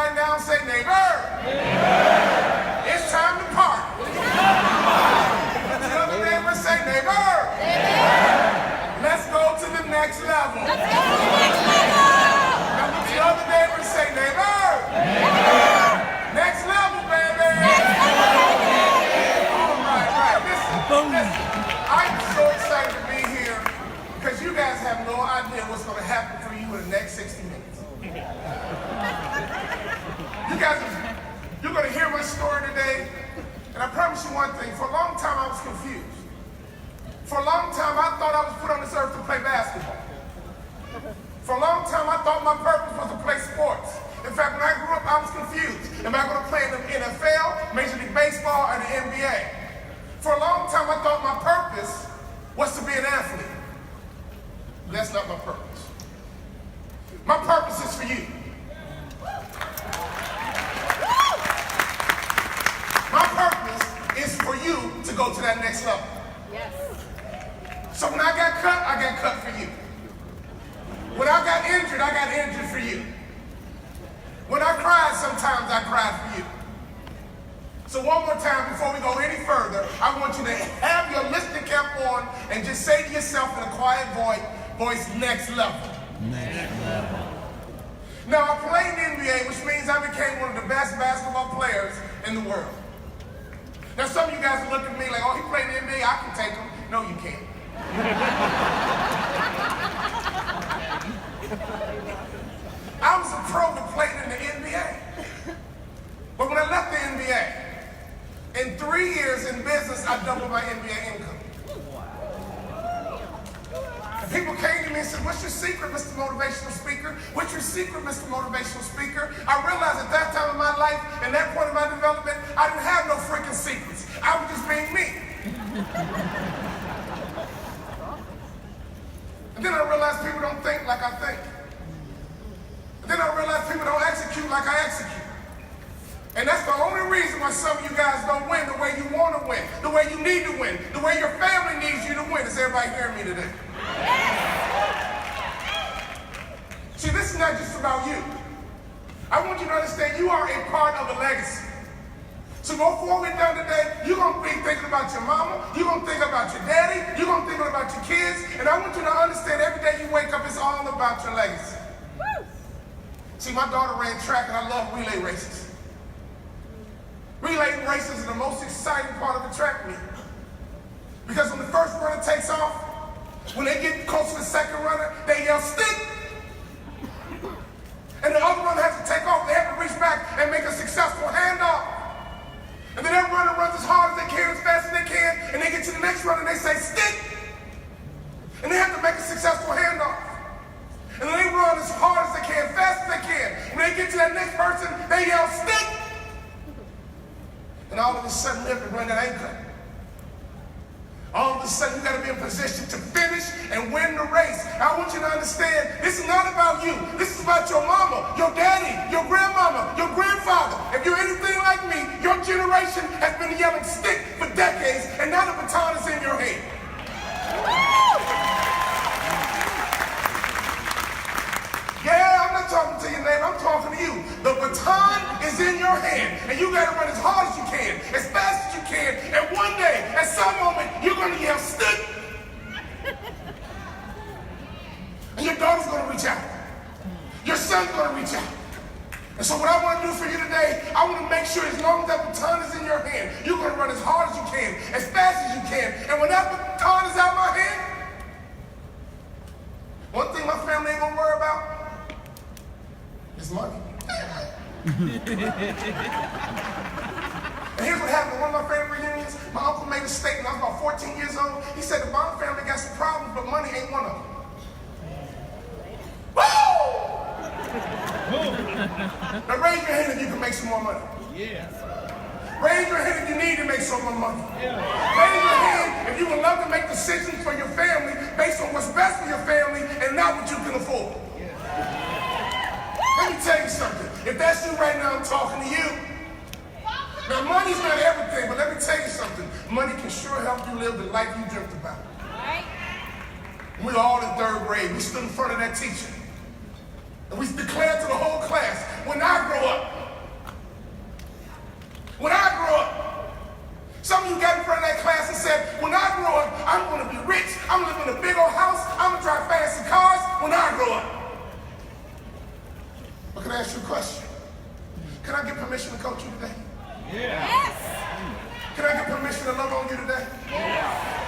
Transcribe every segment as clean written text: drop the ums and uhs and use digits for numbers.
right now and say, neighbor, it's time to party. Look at the other neighbor and say, neighbor, let's go to the next level. Now look at the other neighbor and say, neighbor, next level, baby. All right. Listen. I'm so excited to be here because you guys have no idea what's going to happen for you in the next 60 minutes. You're going to hear my story today, and I promise you one thing. For a long time, I was confused. For a long time, I thought I was put on this earth to play basketball. For a long time, I thought my purpose was to play sports. In fact, when I grew up, I was confused. Am I going to play in the NFL, Major League Baseball, or the NBA? For a long time, I thought my purpose was to be an athlete. But that's not my purpose. My purpose is for you. My purpose is for you to go to that next level. Yes. So when I got cut for you. When I got injured for you. When I cried, sometimes I cried for you. So one more time before we go any further, I want you to have your listening cap on and just say to yourself in a quiet voice, next level. Next level. Now I played in the NBA, which means I became one of the best basketball players in the world. Now some of you guys are looking at me like, oh, he played in the NBA, I can take him. No, you can't. I was a pro that played in the NBA. But when I left the NBA, in 3 years in business, I doubled my NBA income. And people came to me and said, what's your secret, Mr. Motivational Speaker? What's your secret, Mr. Motivational Speaker? I realized at that time in my life, and that point in my development, I didn't have no freaking secrets. I was just being me. And then I realized people don't think like I think. And then I realized people don't execute like I execute. And that's the only reason why some of you guys don't win the way you want to win, the way you need to win, the way your family needs you to win. Is everybody hearing me today? See, this is not just about you. I want you to understand you are a part of a legacy. So before we're done today, you're going to be thinking about your mama, you're going to think about your daddy, you're going to think about your kids, and I want you to understand every day you wake up, it's all about your legacy. See, my daughter ran track, and I love relay races. Relay races are the most exciting part of the track meet. Because when the first runner takes off, when they get close to the second runner, they yell, stick! And the other runner has to take off. They have to reach back and make a successful handoff. And then that runner runs as hard as they can, as fast as they can, and they get to the next runner and they say, stick! And they have to make a successful handoff. And then they run as hard as they can, fast as they can. When they get to that next person, they yell, stick! And all of a sudden, you have to run that anchor. All of a sudden, you got to be in position to finish and win the race. I want you to understand, this is not about you. This is about your mama, your daddy, your grandmama, your grandfather. If you're anything like me, your generation has been yelling stick for decades, and now the baton is in your hand. Yeah, I'm not talking to your neighbor, I'm talking to you. The baton is in your hand, and you gotta run as hard as you can, as fast as you can, and one day, at some moment, you're gonna yell, stick! And your daughter's gonna reach out. Your son's gonna reach out. And so what I wanna do for you today, I wanna make sure as long as that baton is in your hand, you're gonna run as hard as you can, as fast as you can, and when that baton is out of my hand, one thing my family ain't gonna worry about, it's money. And here's what happened. One of my family reunions, my uncle made a statement. I was about 14 years old. He said, the Bond family got some problems, but money ain't one of them. Woo! Now raise your hand if you can make some more money. Yeah. Raise your hand if you need to make some more money. Yeah. Raise your hand if you would love to make decisions for your family based on what's best for your family and not what you can afford. Let me tell you something. If that's you right now, I'm talking to you. Now, money's not everything, but let me tell you something. Money can sure help you live the life you dreamt about. Right. We were all in third grade. We stood in front of that teacher. And we declared to the whole class, when I grow up, Yes. Can I get permission to love on you today?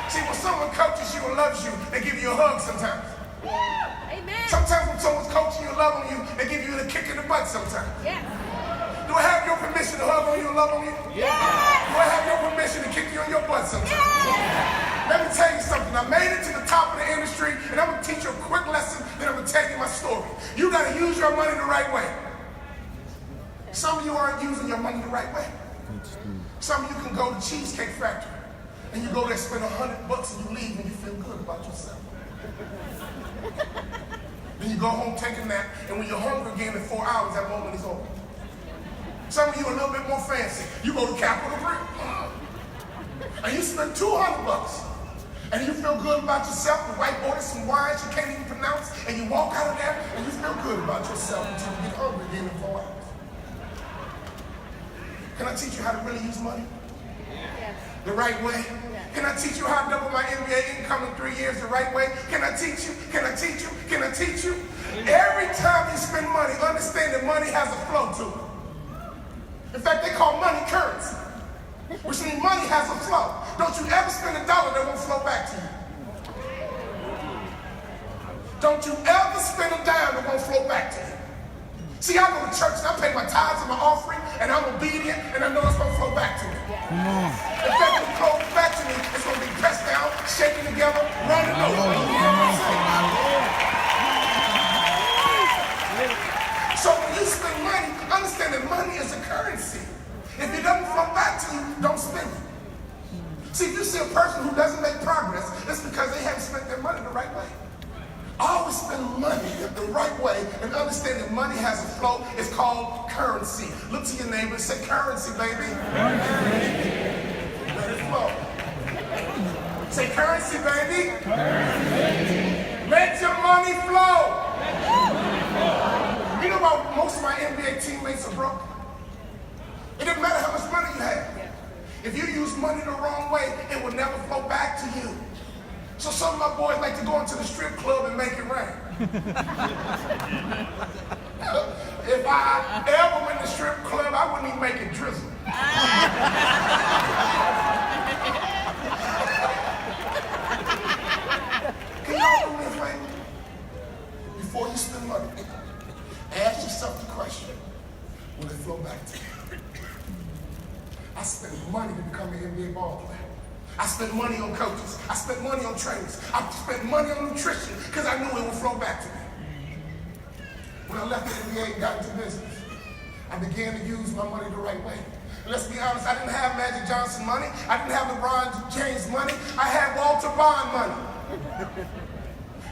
See, when someone coaches you and loves you, they give you a hug sometimes. Amen. Sometimes when someone's coaching you and loving you, they give you a kick in the butt sometimes. Yes. Do I have your permission to hug on you and love on you? Yes. Do I have your permission to kick you in your butt sometimes? Yes. Let me tell you something. I made it to the top of the industry, and I'm going to teach you a quick lesson, then I'm going to tell you my story. You got to use your money the right way. Some of you aren't using your money the right way. Some of you can go to Cheesecake Factory, and you go there, spend $100 and you leave and you feel good about yourself. Then you go home, take a nap, and when you're hungry again in 4 hours, that moment is over. Some of you are a little bit more fancy. You go to Capitol Grill, and you spend $200, and you feel good about yourself. The wife orders some wines you can't even pronounce, and you walk out of there, and you feel good about yourself until you get hungry again in 4 hours. Can I teach you how to really use money? Yes. The right way? Can I teach you how to double my NBA income in 3 years the right way? Can I teach you? Can I teach you? Can I teach you? Every time you spend money, understand that money has a flow to it. In fact, they call money currency, which means money has a flow. Don't you ever spend $1 that won't flow back to you. Don't you ever spend $10 that won't flow back to you. See, I go to church and I pay my tithes and my offering, and I'm obedient, and I know it's going to flow back to me. In fact, when it flows back to me, it's going to be pressed down, shaken together, running over. So when you spend money, understand that money is a currency. If it doesn't flow back to you, don't spend it. See, if you see a person who doesn't make progress, it's because they haven't spent their money the right way. Always spend money the right way and understand that money has a flow. It's called currency. Look to your neighbor and say, currency, baby. Let it flow. Say, currency, baby. Let your money flow. You know why most of my NBA teammates are broke? It doesn't matter how much money you have. If you use money the wrong way, it will never flow back to you. So some of my boys like to go into the strip club and make it rain. If I ever went to the strip club, I wouldn't even make it drizzle. Can y'all do me a favor? Before you spend money, ask yourself the question, will it flow back to you? I spent money to become an NBA ball player. I spent money on coaches. I spent money on trainers. I spent money on nutrition because I knew it would flow back to me. When I left the NBA and got into business, I began to use my money the right way. And let's be honest, I didn't have Magic Johnson money. I didn't have LeBron James money. I had Walter Bond money.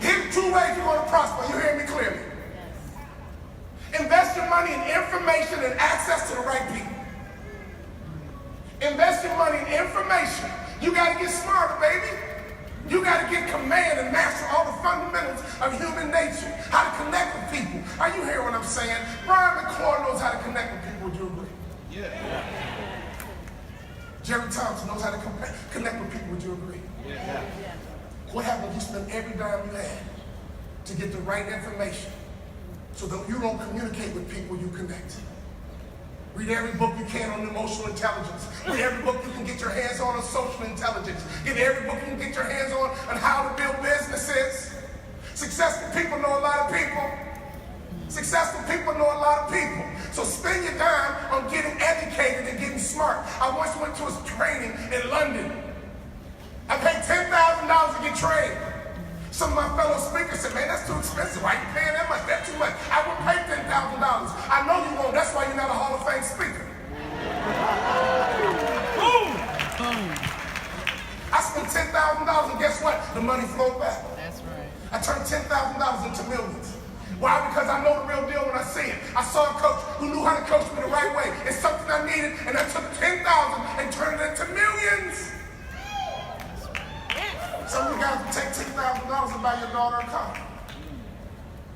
Here's 2 ways you're going to prosper. You hear me clearly? Invest your money in information and access to the right people. Invest your money in information. You got to get smarter, baby. You got to get command and master all the fundamentals of human nature. How to connect with people. Are you hearing what I'm saying? Brian McClure knows how to connect with people. Would you agree? Yeah. Jerry Thompson knows how to connect with people. Would you agree? Yeah. What happens if you spend every dime you had to get the right information so that you don't communicate with people you connect? Read every book you can on emotional intelligence. Read every book you can get your hands on social intelligence. Get every book you can get your hands on how to build businesses. Successful people know a lot of people. Successful people know a lot of people. So spend your time on getting educated and getting smart. I once went to a training in London. I paid $10,000 to get trained. Some of my fellow speakers said, man, that's too expensive. Why are you paying that much? That's too much. I wouldn't pay $10,000. I know you won't. That's why you're not a Hall of Fame speaker. I spent $10,000 and guess what? The money flowed back. That's right. I turned $10,000 into millions. Why? Because I know the real deal when I see it. I saw a coach who knew how to coach me the right way. It's something I needed, and I took $10,000 and turned it into millions. Some of you guys will take $10,000 and buy your daughter a car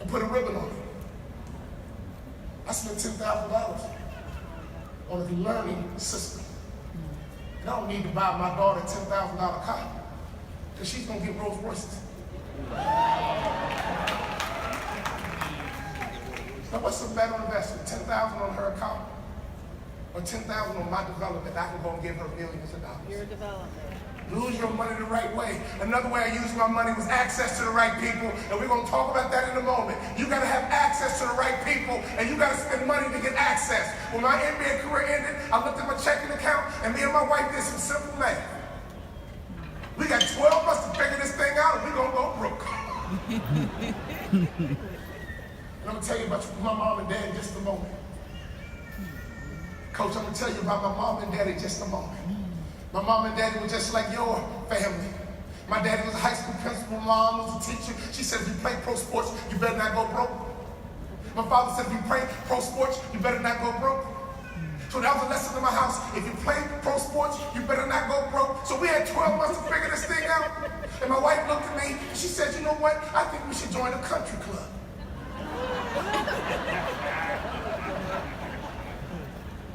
and put a ribbon on it. I spent $10,000 on a learning system. And I don't need to buy my daughter a $10,000 car because she's going to get Rolls Royces. Now what's a better investment, $10,000 on her car or 10,000 on my development, I can go and give her millions of dollars. Your development. Lose your money the right way. Another way I used my money was access to the right people, and we're going to talk about that in a moment. You got to have access to the right people, and you got to spend money to get access. When my NBA career ended, I looked at my checking account, and me and my wife did some simple math. We got 12 months to figure this thing out, and we're going to go broke. And I'm going to tell you about my mom and dad in just a moment. Coach, I'm going to tell you about my mom and dad in just a moment. My mom and daddy were just like your family. My daddy was a high school principal, mom was a teacher. She said, if you play pro sports, you better not go broke. My father said, if you play pro sports, you better not go broke. So that was a lesson in my house. If you play pro sports, you better not go broke. So we had 12 months to figure this thing out. And my wife looked at me, and she said, you know what? I think we should join a country club.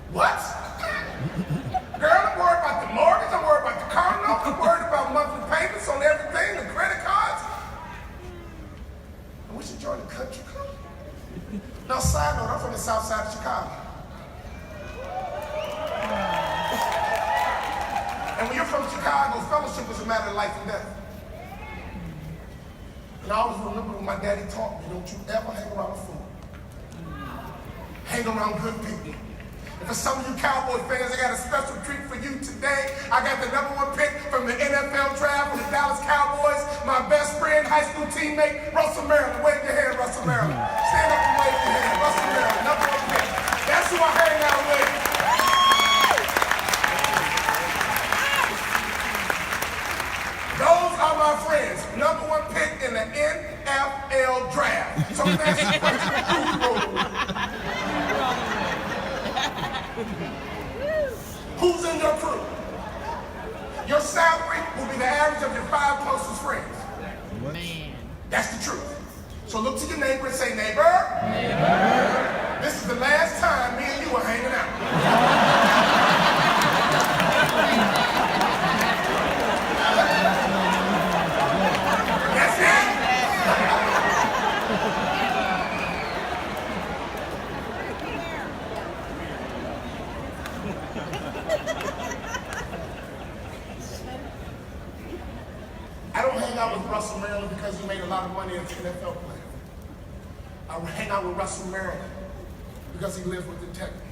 What? Girl, I'm worried about the mortgage, I'm worried about the car note, I'm worried about monthly payments on everything, the credit cards. And we should join the country club. Now, side note, I'm from the south side of Chicago. And when you're from Chicago, fellowship is a matter of life and death. And I always remember when my daddy taught me, don't you ever hang around a fool. Hang around good people. And for some of you Cowboy fans, I got a special treat for you today. I got the #1 pick from the NFL draft from the Dallas Cowboys. My best friend, high school teammate, Russell Maryland. Wave your hand, Russell Maryland. Stand up and wave your hand. Russell Maryland, #1 pick. That's who I hang out with. Those are my friends. #1 pick in the NFL draft. So let me ask you a question. Who you rolling with? Who's in your crew? Your salary will be the average of your 5 closest friends. Man. That's the truth. So look to your neighbor and say, neighbor, neighbor, this is the last time me and you are hanging out. That's it. I don't hang out with Russell Maryland because he made a lot of money as an NFL player. I hang out with Russell Maryland because he lives with integrity.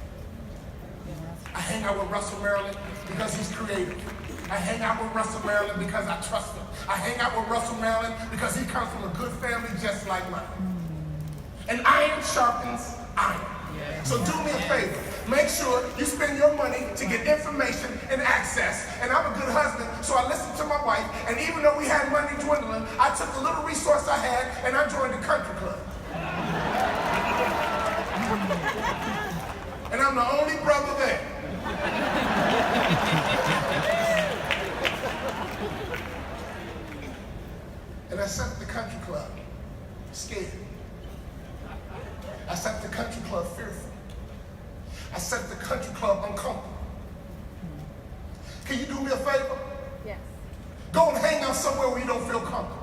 I hang out with Russell Maryland because he's creative. I hang out with Russell Maryland because I trust him. I hang out with Russell Maryland because he comes from a good family just like mine. And iron sharpens iron. So do me a favor. Make sure you spend your money to get information and access. And I'm a good husband, so I listened to my wife, and even though we had money dwindling, I took the little resource I had and I joined the country club. And I'm the only brother there. And I sat at the country club, scared. I sat at the country club fearful. I sat at the country club uncomfortable. Can you do me a favor? Yes. Go and hang out somewhere where you don't feel comfortable.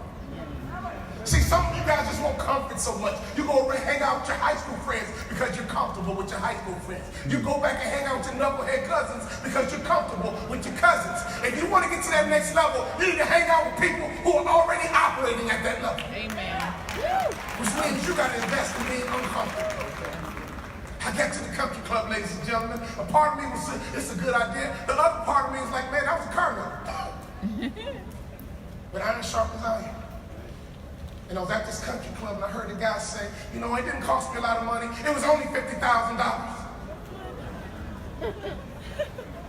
See, some of you guys just want comfort so much. You go hang out with your high school friends because you're comfortable with your high school friends. You go back and hang out with your knucklehead cousins because you're comfortable with your cousins. If you want to get to that next level, you need to hang out with people who are already operating at that level. Amen. Which means you got to invest in being uncomfortable. I got to the country club, ladies and gentlemen. A part of me was, it's a good idea. The other part of me was like, man, that was a car note. But iron sharpens iron. And I was at this country club and I heard the guy say, you know, it didn't cost me a lot of money. It was only $50,000.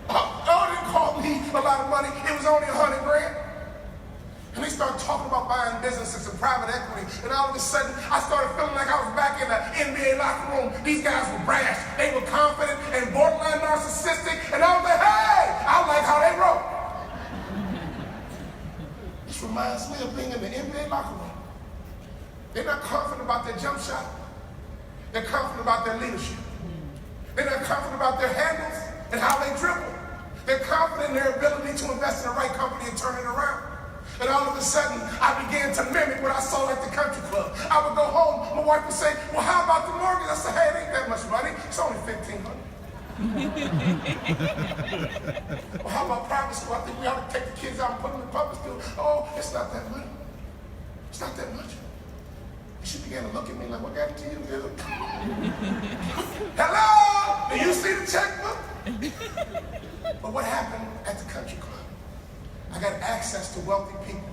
Oh, it didn't cost me a lot of money. It was only $100 grand. And they started talking about buying businesses and private equity. And all of a sudden, I started feeling like I was back in the NBA locker room. These guys were brash. They were confident and borderline narcissistic. And I was like, hey, I like how they wrote. This reminds me of being in the NBA locker room. They're not confident about their jump shot. They're confident about their leadership. They're not confident about their handles and how they dribble. They're confident in their ability to invest in the right company and turn it around. And all of a sudden, I began to mimic what I saw at the country club. I would go home, my wife would say, well, how about the mortgage? I said, hey, it ain't that much money. It's only $1,500. Well, how about private school? I think we ought to take the kids out and put them in public school. Oh, it's not that much. It's not that much. And she began to look at me like, what got into you? Hello? Do you see the checkbook? But what happened at the country club? I got access to wealthy people.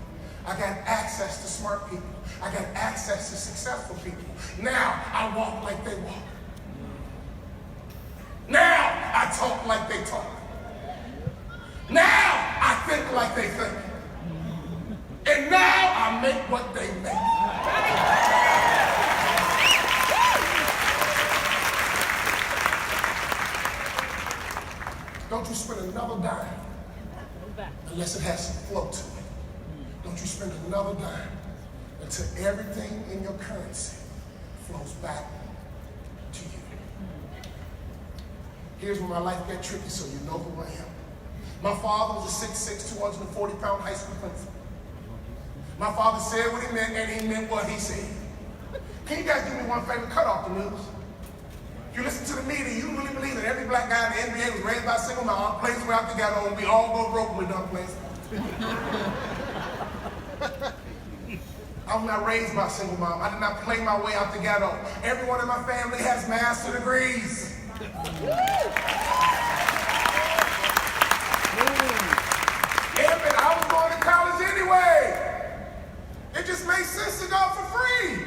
I got access to smart people. I got access to successful people. Now I walk like they walk. Now I talk like they talk. Now I think like they think. And now I make what they make. Don't you spend another dime unless it has some flow to it. Don't you spend another dime until everything in your currency flows back to you. Here's where my life got tricky so you know who I am. My father was a 6'6", 240-pound high school principal. My father said what he meant, and he meant what he said. Can you guys do me one favor? Cut off the news. If you listen to the media, you really believe that every black guy in the NBA was raised by a single mom, plays where out together, and we all go broke when we done playing. I was not raised by a single mom. I did not play my way out the ghetto. Everyone in my family has master's degrees. And I was going to college anyway. It just made sense to go for free.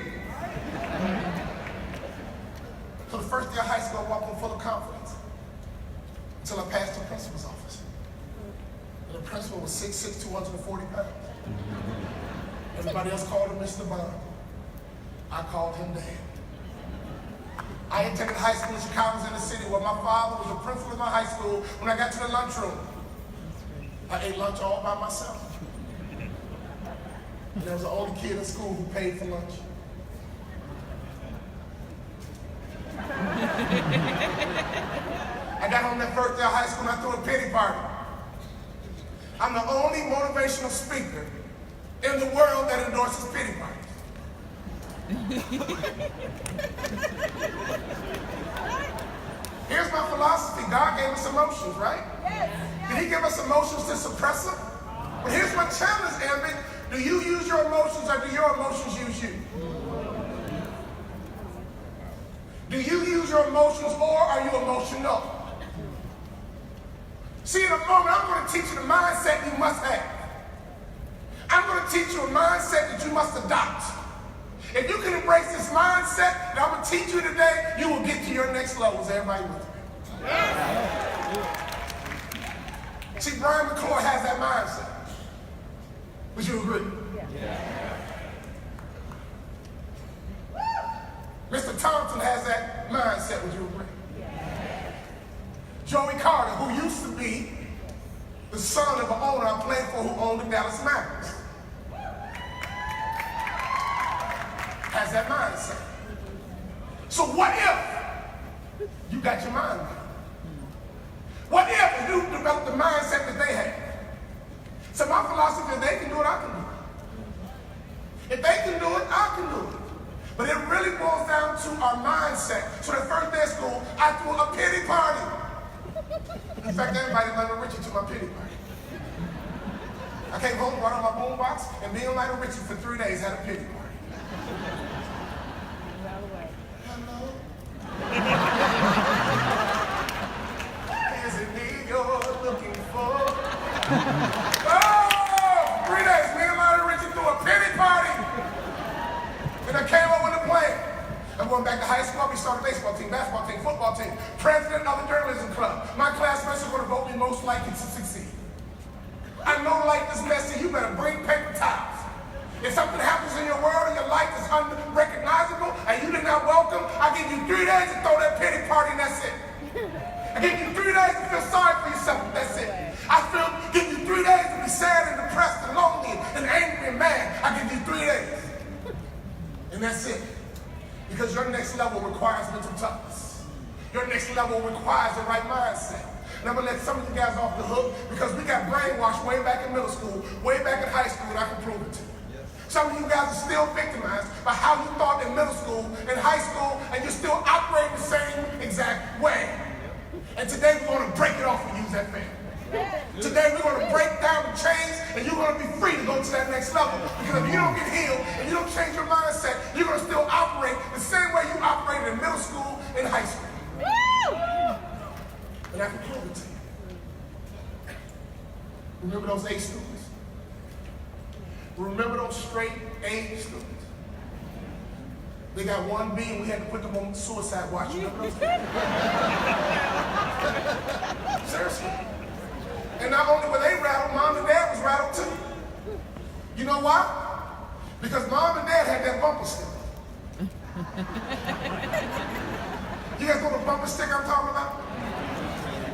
So the first day of high school, I walked in full of confidence until I passed the principal's office. And the principal was 6'6", 240 pounds. Everybody else called him Mr. Bond. I called him Dad. I attended high school in Chicago's inner city where my father was the principal of my high school. When I got to the lunchroom, I ate lunch all by myself. And I was the only kid in school who paid for lunch. I got home that first day of high school and I threw a pity party. I'm the only motivational speaker in the world that endorses pity parties. Here's my philosophy. God gave us emotions, right? Did he give us emotions to suppress them? But here's my challenge, Amber. Do you use your emotions or do your emotions use you? Do you use your emotions or are you emotional? See, in a moment, I'm going to teach you the mindset you must have. I'm going to teach you a mindset that you must adopt. If you can embrace this mindset that I'm going to teach you today, you will get to your next level. Is everybody with me? Yes. See, Brian McClure has that mindset. Would you agree? Yeah. Mr. Thompson has that mindset. Would you agree? Yeah. Joey Carter, who used to be the son of an owner I played for who owned the Dallas Mavericks, has that mindset. So what if you got your mind right? What if you develop the mindset that they have? So my philosophy is they can do it, I can do it. If they can do it, I can do it. But it really boils down to our mindset. So the first day of school, I threw a pity party. In fact, everybody Lionel Richie to my pity party. I came home, brought on my boombox, and me and Lionel Richie for 3 days had a pity party. Hello? Is it me you're looking for? Oh! 3 days, me and Lionel Richie threw a pity party. And I came up with a plan. I'm going back to high school. We started a baseball team, basketball team, football team, president of the journalism club. My classmates are going to vote me most likely to succeed. I know life is messy. You better bring paper towels. If something happens in your world and your life is unrecognizable and you did not welcome, I give you 3 days to throw that pity party and that's it. I give you 3 days to feel sorry for yourself and that's it. Give you 3 days to be sad and depressed and lonely and angry and mad. I give you 3 days. And that's it. Because your next level requires mental toughness. Your next level requires the right mindset. And I'm going to let some of you guys off the hook because we got brainwashed way back in middle school, way back in high school, and I can prove it to you. Some of you guys are still victimized by how you thought in middle school and high school, and you're still operating the same exact way. And today we're going to break it off and use that family. Today we're going to break down the chains and you're going to be free to go to that next level. Because if you don't get healed and you don't change your mindset, you're going to still operate the same way you operated in middle school and high school. And I can prove it to you. Remember those A students? Remember those straight A students? They got 1B and we had to put them on suicide watch. You remember those? Seriously. And not only were they rattled, mom and dad was rattled too. You know why? Because mom and dad had that bumper sticker. You guys know the bumper sticker I'm talking about?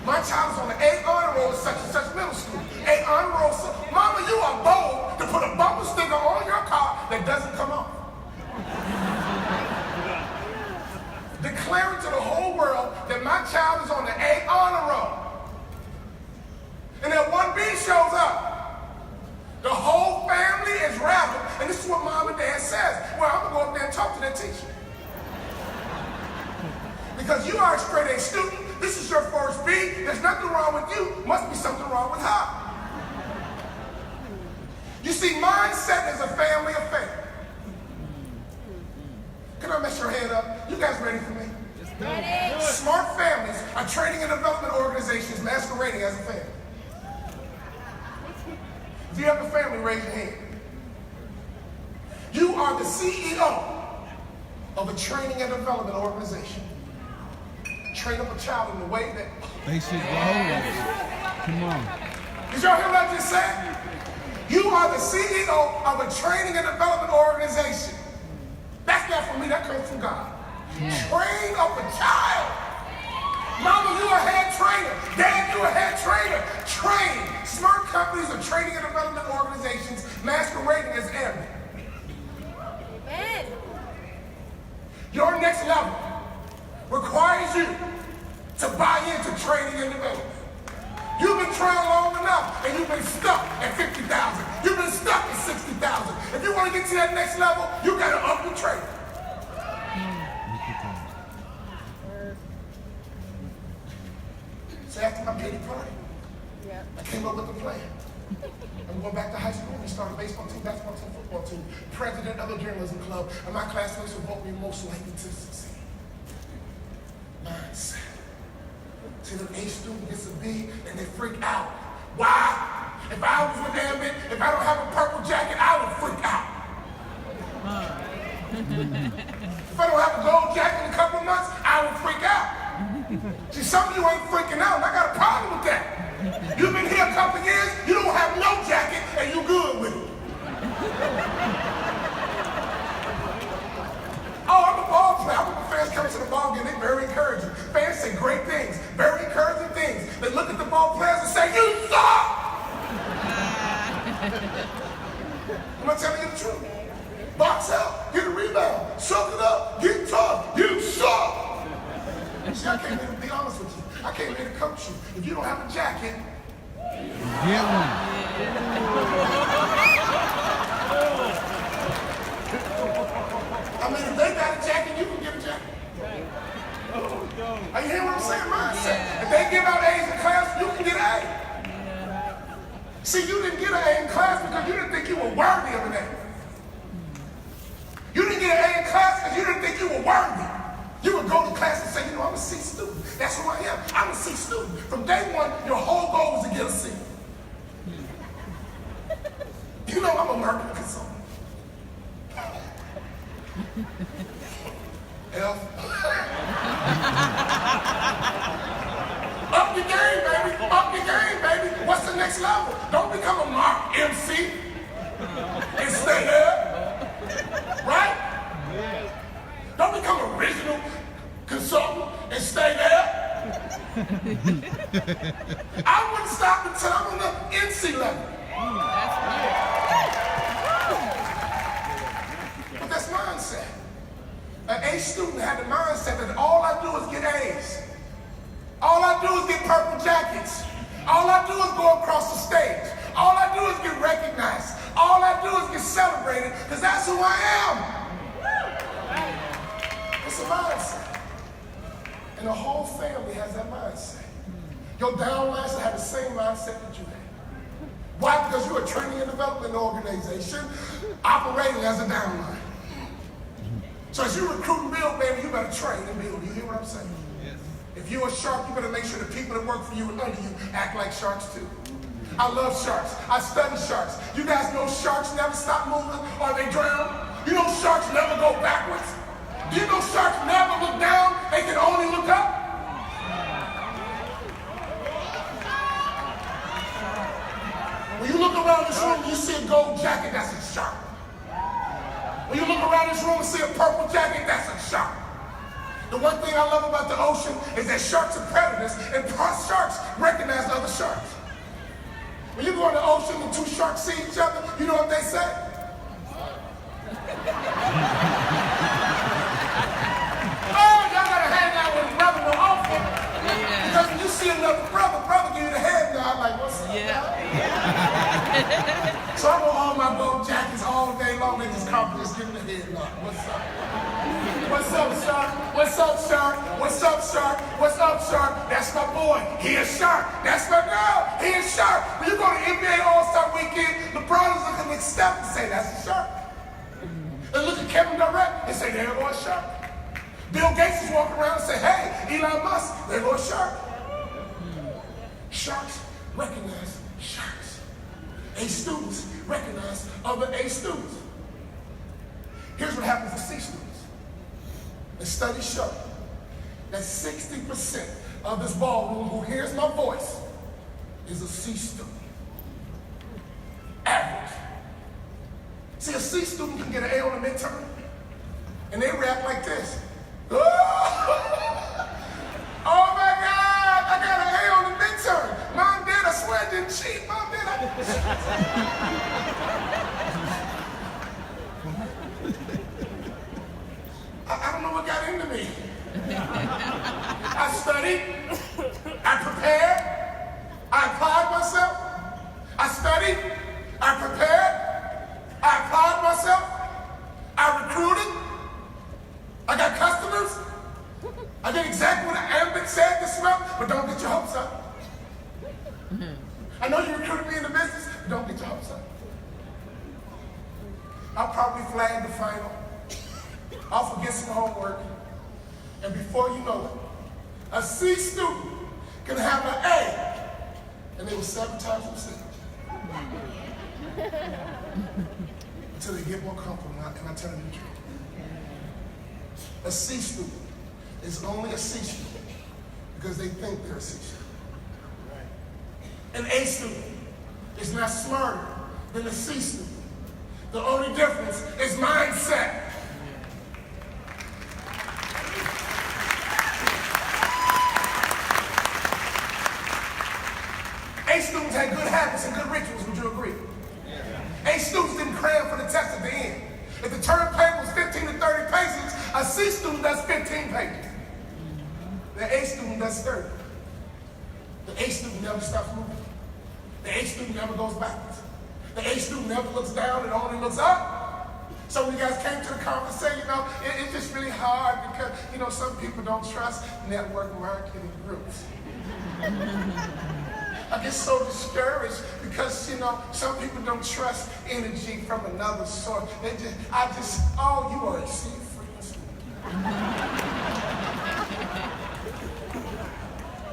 My child is on the A honor roll at such and such middle school. A honor roll. Mama, you are bold to put a bumper sticker on your car that doesn't come off. Declaring to the whole world that my child is on the A honor roll. And then 1B shows up. The whole family is rattled. And this is what mom and dad says. Well, I'm going to go up there and talk to that teacher. Because you are a straight A student. This is your first B. There's nothing wrong with you. Must be something wrong with her. You see, mindset is a family affair. Can I mess your head up? You guys ready for me? Ready. Smart families are training and development organizations masquerading as a family. If you have a family, raise your hand. You are the CEO of a training and development organization. Train up a child in the way that... They should always. Come on. Did y'all hear what I just said? You are the CEO of a training and development organization. That's not from me, that comes from God. Train up a child. Mama, you a head trainer. Dad, you a head trainer. Train. Smart companies are training and development organizations masquerading as airmen. Amen. Your next level requires you to buy into training and development. You've been trying long enough and you've been stuck at 50,000. You've been stuck at 60,000. If you want to get to that next level, you got to up your training. So after my pity party, I came up with a plan. I'm going back to high school. We started a baseball team, basketball team, football team, president of the journalism club, and my classmates would vote me most likely to succeed. Mindset. See, the A student gets a B and they freak out. Why? If I was with them, if I don't have a purple jacket, I would freak out. If I don't have a gold jacket in a couple of months, I would freak out. See, some of you ain't freaking out, and I got a problem with that. You've been here a couple of years, you don't have no jacket, and you good with it. Oh, I'm a ball player. I remember fans coming to the ball game, they're very encouraging. Fans say great things, very encouraging things. They look at the ball players and say, you suck! I'm not telling you the truth. Box out, get a rebound, suck it up, get tough, you suck! See, I came here to be honest with you. I came here to coach you. If you don't have a jacket, Get one. I mean, if they got a jacket, you can get a jacket. Are you hearing what I'm saying? Mindset. If they give out A's in class, you can get an A. See, you didn't get an A in class because you didn't think you were worthy of an A. You didn't get an A in class because you didn't think you were worthy. You would go to class and say, you know, I'm a C student. That's who I am. I'm a C student. From day one, your whole goal was to get a C. You know I'm a marketing consultant. F. Up your game, baby. Up your game, baby. What's the next level? Don't become a mock MC and stay there. Right? Don't become original consultant and stay there. I wouldn't stop until I'm on the NC level. But that's mindset. An A student had the mindset that all I do is get A's. All I do is get purple jackets. All I do is go across the stage. All I do is get recognized. All I do is get celebrated because that's who I am. It's a mindset. And the whole family has that mindset. Your downline should have the same mindset that you have. Why? Because you're a training and development organization operating as a downline. So as you recruit and build, baby, you better train and build. You hear what I'm saying? Yes. If you're a shark, you better make sure the people that work for you and under you act like sharks too. I love sharks. I study sharks. You guys know sharks never stop moving or they drown? You know sharks never go backwards? Do you know sharks never look down? They can only look up? When you look around this room and you see a gold jacket, that's a shark. When you look around this room and see a purple jacket, that's a shark. The one thing I love about the ocean is that sharks are predators and sharks recognize other sharks. When you go in the ocean and two sharks see each other, you know what they say? Oh, y'all gotta hang out with a brother more often. Yeah. Because when you see another brother give you the head nod like, what's up? Yeah. So I want all my gold jackets all day long. They just come just give me the head nod. What's up? What's up, Shark? What's up, Shark? What's up, Shark? What's up, Shark? That's my boy. He a Shark. That's my girl. He a Shark. When you go to NBA All-Star Weekend, LeBron is looking at Steph and say, that's a Shark. And look at Kevin Durant and say, there go a Shark. Bill Gates is walking around and say, hey, Elon Musk, there go a Shark. Sharks recognize sharks. A students recognize other A students. Here's what happens to C students. The studies show that 60% of this ballroom who hears my voice is a C student. Average. See, a C student can get an A on the midterm, and they react like this. Oh my God, I got an A on the midterm. Mom, Dad, I swear I didn't cheat. Mom, Dad, I didn't cheat. I don't know what got into me. I studied, I prepared, I applied myself. I studied, I prepared, I applied myself, I recruited, I got customers, I did exactly what Ambit said this month, but don't get your hopes up. I know you recruited me in the business, but don't get your hopes up. I'll probably flag the final. I'll forget some homework, and before you know it, a C student can have an A, and they will sabotage themselves until they get more comfortable, and I tell them the truth. A C student is only a C student because they think they're a C student. An A student is not smarter than a C student. The only difference is mindset. A students had good habits and good rituals, would you agree? Yeah. A students didn't cram for the test at the end. If the term paper was 15 to 30 pages, a C student does 15 pages. The A student does 30. The A student never stops moving. The A student never goes backwards. The A student never looks down, it only looks up. So when you guys came to the conference, say, it's just really hard because, some people don't trust network marketing groups. I get so discouraged because, some people don't trust energy from another source. You are a C-freaking student.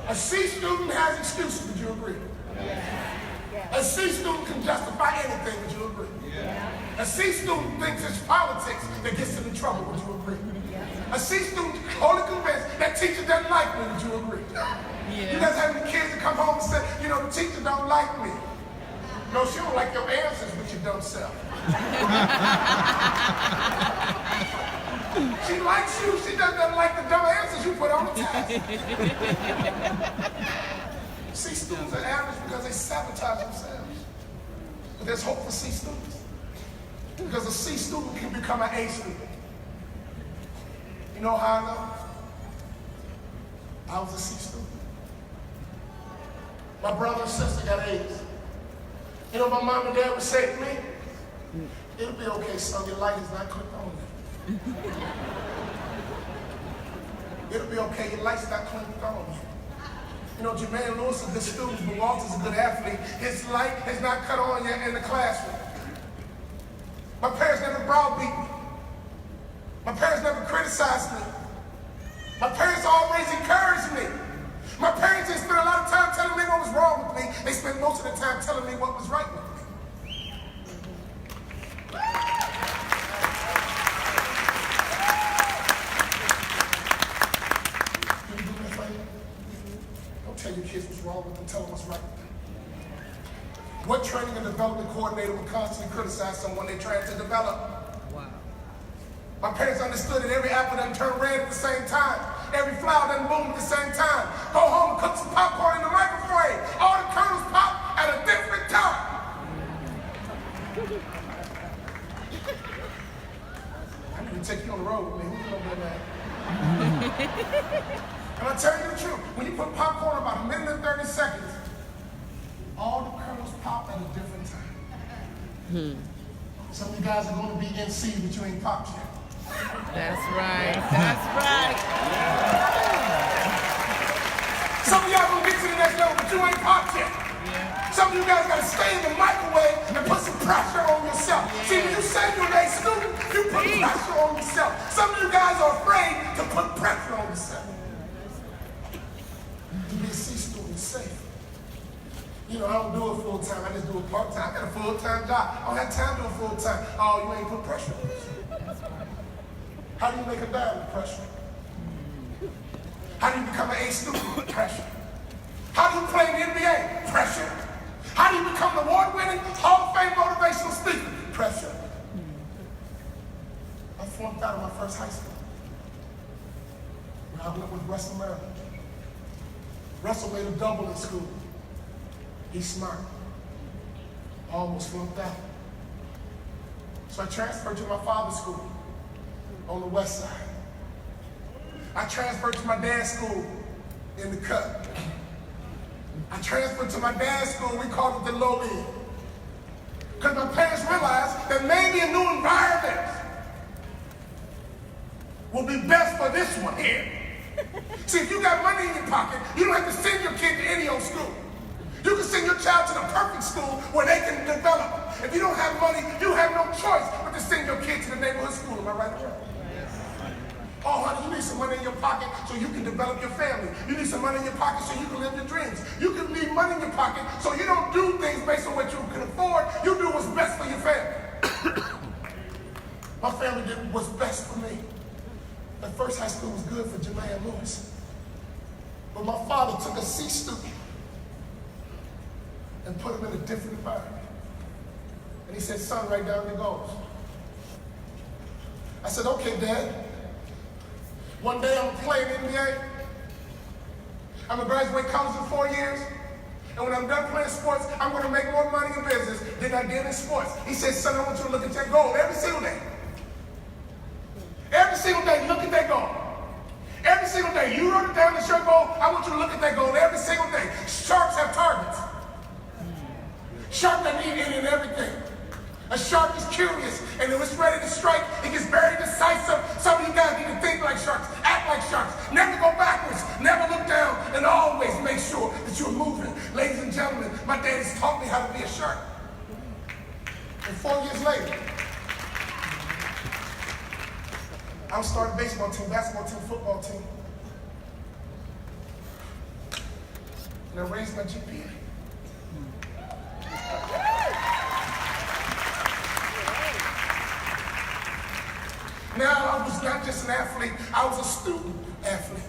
A C student has excuses, would you agree? Yeah. A C student can justify anything, would you agree? Yeah. A C student thinks it's politics that gets them in trouble, would you agree? Yeah. A C student is wholly convinced that teacher doesn't like me, would you agree? Yeah. You guys have any kids that come home and say, the teacher don't like me. No, she don't like your answers, but your dumb self. She likes you, she doesn't like the dumb answers you put on the test. C students are average because they sabotage themselves. But there's hope for C students. Because a C student can become an A student. You know how I know? I was a C student. My brother and sister got A's. My mom and dad would say to me, it'll be okay, son, your light is not clicked on yet. It'll be okay, your light's not clicked on yet. You know, Jermaine Lewis is a good student, but Walter's a good athlete. His light has not cut on yet in the classroom. My parents never browbeat me. My parents never criticized me. My parents always encouraged me. My parents didn't spend a lot of time telling me what was wrong with me. They spent most of the time telling me what was right with me. Can you do me a favor? Don't tell your kids what's wrong with them, tell them what's right with them. What training and development coordinator would constantly criticize someone they're trying to develop? My parents understood that every apple doesn't turn red at the same time. Every flower doesn't bloom at the same time. Go home and cook some popcorn in the microwave. All the kernels pop at a different time. I need to take you on the road with me. Who you know that? And I tell you the truth, when you put popcorn about a minute and 30 seconds, all the kernels pop at a different time. Some of you guys are going to be in seed, but you ain't popped yet. That's right. That's right. Some of y'all gonna get to the next level, but you ain't popped yet. Some of you guys gotta stay in the microwave and put some pressure on yourself. See, when you say you're a student, you put pressure on yourself. Some of you guys are afraid to put pressure on yourself. To be a C student is safe. You know, I don't do it full time, I just do it part time. I got a full-time job. I don't have time to do it full time. Oh, you ain't put pressure on yourself. How do you make a dime with pressure? How do you become an A student? Pressure. How do you play in the NBA? Pressure. How do you become an award-winning Hall of Fame motivational speaker? Pressure. I flunked out of my first high school. When I went with Russell Maryland. Russell made a double in school. He's smart. I almost flunked out. So I transferred to my father's school on the west side. I transferred to my dad's school in the cut. I transferred to my dad's school, we called it the low end. Because my parents realized that maybe a new environment will be best for this one here. See, if you got money in your pocket, you don't have to send your kid to any old school. You can send your child to the perfect school where they can develop. If you don't have money, you have no choice but to send your kid to the neighborhood school. Am I right or wrong? Oh, honey, you need some money in your pocket so you can develop your family. You need some money in your pocket so you can live your dreams. You can need money in your pocket so you don't do things based on what you can afford. You do what's best for your family. My family did what's best for me. At first, high school was good for Jermaine Lewis. But my father took a C student and put him in a different environment. And he said, son, write down your goals. I said, okay, Dad. One day I'm gonna play in the NBA. I'm gonna graduate college in 4 years. And when I'm done playing sports, I'm gonna make more money in business than I did in sports. He said, son, I want you to look at that goal every single day. Every single day, look at that goal. Every single day, you wrote it down as your goal. I want you to look at that goal every single day. Sharks have targets. Shark doesn't eat any and everything. A shark is curious, and if it's ready to strike, it gets very decisive. Some of you guys need to think like sharks, act like sharks, never go backwards, never look down, and always make sure that you're moving. Ladies and gentlemen, my daddy's taught me how to be a shark. And 4 years later, I'm starting baseball team, basketball team, football team. And I raised my GPA. Now I was not just an athlete, I was a student athlete.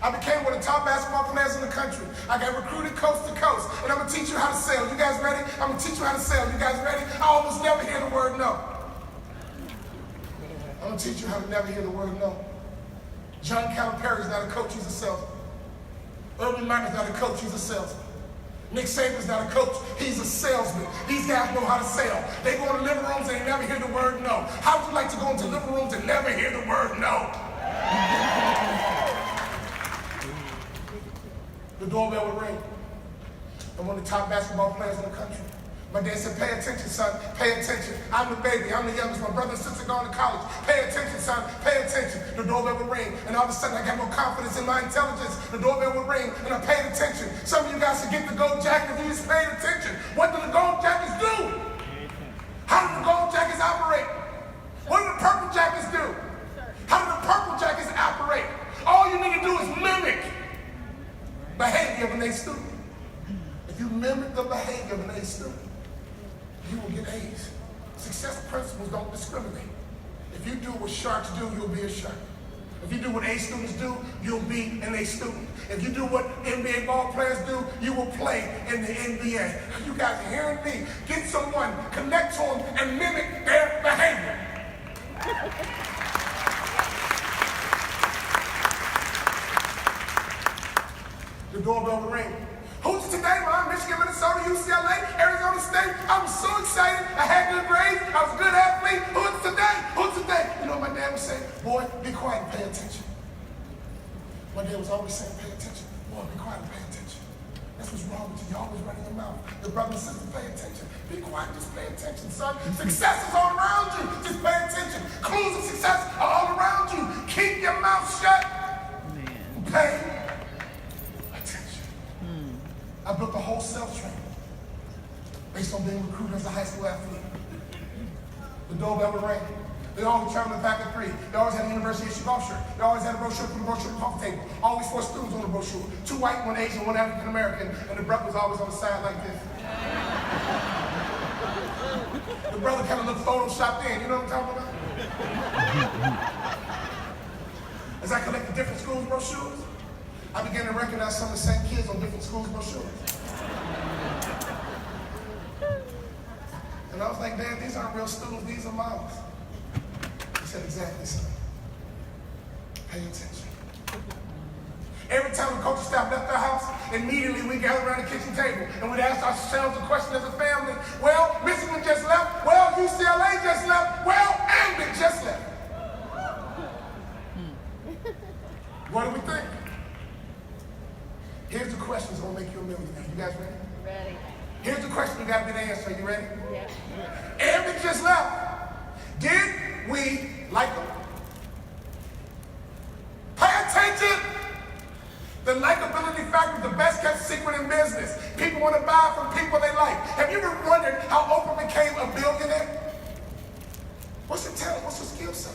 I became one of the top basketball players in the country. I got recruited coast to coast, and I'm gonna teach you how to sell. You guys ready? I'm gonna teach you how to sell. You guys ready? I almost never hear the word no. I'm gonna teach you how to never hear the word no. John Calipari's not a coach, he's a salesman. Urban Meyer's not a coach, he's a salesman. Nick Saban's not a coach, he's a salesman. These guys know how to sell. They go into living rooms and they never hear the word no. How would you like to go into living rooms and never hear the word no? The doorbell would ring. I'm one of the top basketball players in the country. My dad said, pay attention, son, pay attention. I'm the baby, I'm the youngest. My brother and sister going to college. Pay attention, son, pay attention. The doorbell would ring, and all of a sudden I got more confidence in my intelligence. The doorbell would ring, and I paid attention. Some of you guys should get the gold jacket if you just paid attention. What do the gold jackets do? How do the gold jackets operate? What do the purple jackets do? How do the purple jackets operate? All you need to do is mimic behavior of an A student. If you mimic the behavior of an A student, you will get A's. Success principles don't discriminate. If you do what sharks do, you'll be a shark. If you do what A students do, you'll be an A student. If you do what NBA ball players do, you will play in the NBA. You guys are hearing me. Get someone, connect to them, and mimic their behavior. The doorbell will ring. Who's it today, Mom? Michigan, Minnesota, UCLA, Arizona State. I was so excited. I had good grades. I was a good athlete. Who's it today? Who's it today? You know what my dad would say? Boy, be quiet and pay attention. My dad was always saying, pay attention. Boy, be quiet and pay attention. That's what's wrong with you. You're always running your mouth. Your brother and sister, pay attention. Be quiet, just pay attention, son. Success is all around you. Just pay attention. Clues of success are all around you. Keep your mouth shut. Man. Pay attention. I built a whole sales training based on being recruited as a high school athlete. The doorbell would ring. They always traveled in the back of 3. They always had a University of Chicago shirt. They always had a brochure from the brochure coffee table. Always 4 students on the brochure. 2 white, 1 Asian, 1 African American, and the brother was always on the side like this. The brother kind of looked photoshopped in. You know what I'm talking about? As I collected different schools' brochures, I began to recognize some of the same kids on different schools' brochures. And I was like, Dad, these aren't real students, these are models. He said, exactly, son. Pay attention. Every time the coaching staff left their house, immediately we gathered around the kitchen table and we'd ask ourselves a question as a family. Well, Michigan just left. Well, UCLA just left. Well, Ambit just left. What do we think? Here's the question that's going to make you a millionaire. You guys ready? Ready. Here's the question you got to be the answer. You ready? Yeah. Ambit just left. Did we like them? Pay attention. The likability factor is the best kept secret in business. People want to buy from people they like. Have you ever wondered how Oprah became a billionaire? What's her talent? What's her skill set?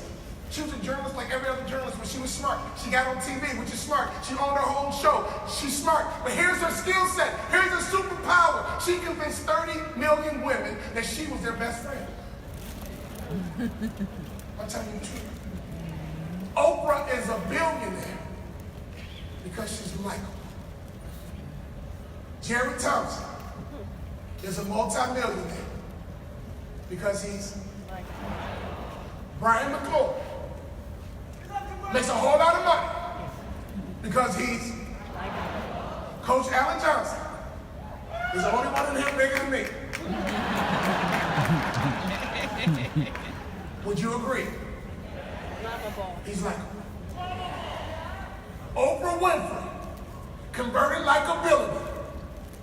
She was a journalist like every other journalist, but she was smart. She got on TV, which is smart. She owned her own show. She's smart. But here's her skill set. Here's her superpower. She convinced 30 million women that she was their best friend. I'm telling you the truth. Oprah is a billionaire because she's likable. Jerry Thompson is a multi-millionaire because he's likable. Brian McClure makes a whole lot of money because he's likable. Coach Allen Johnson is the only one in here bigger than me. Would you agree? Lovable. He's likable. Oprah Winfrey converted likability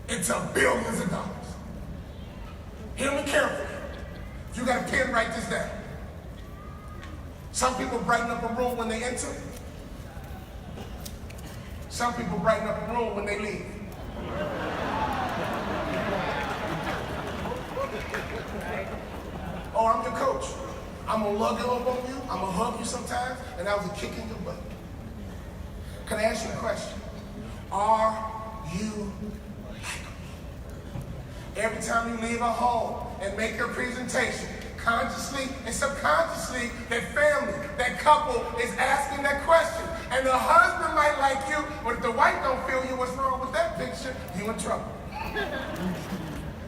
into billions of dollars. Hear me carefully. If you got a pen, write this down. Some people brighten up a room when they enter. Some people brighten up a room when they leave. Oh, I'm your coach. I'm gonna lug it up on you. I'm gonna hug you sometimes, and that was a kick in your butt. Can I ask you a question? Are you likable? Every time you leave a home and make your presentation, consciously and subconsciously, that family, that couple is asking that question. And the husband might like you, but if the wife don't feel you, what's wrong with that picture? You in trouble.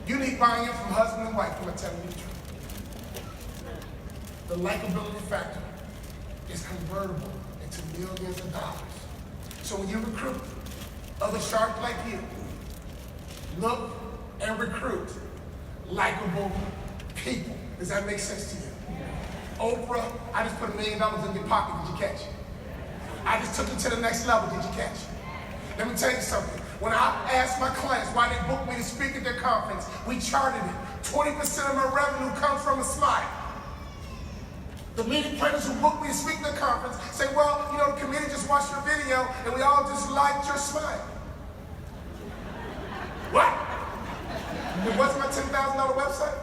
You need buy-in from husband and wife, I'm telling you the truth. The likability factor is convertible into millions of dollars. So when you recruit other sharks like you, look and recruit likable people. Does that make sense to you? Oprah, I just put $1 million in your pocket. Did you catch it? I just took you to the next level. Did you catch it? Let me tell you something. When I asked my clients why they booked me to speak at their conference, we charted it. 20% of my revenue comes from a smile. The meeting planners who booked me to speak at their conference say, well, you know, the committee just watched your video and we all just liked your smile. What? It wasn't my $10,000 website?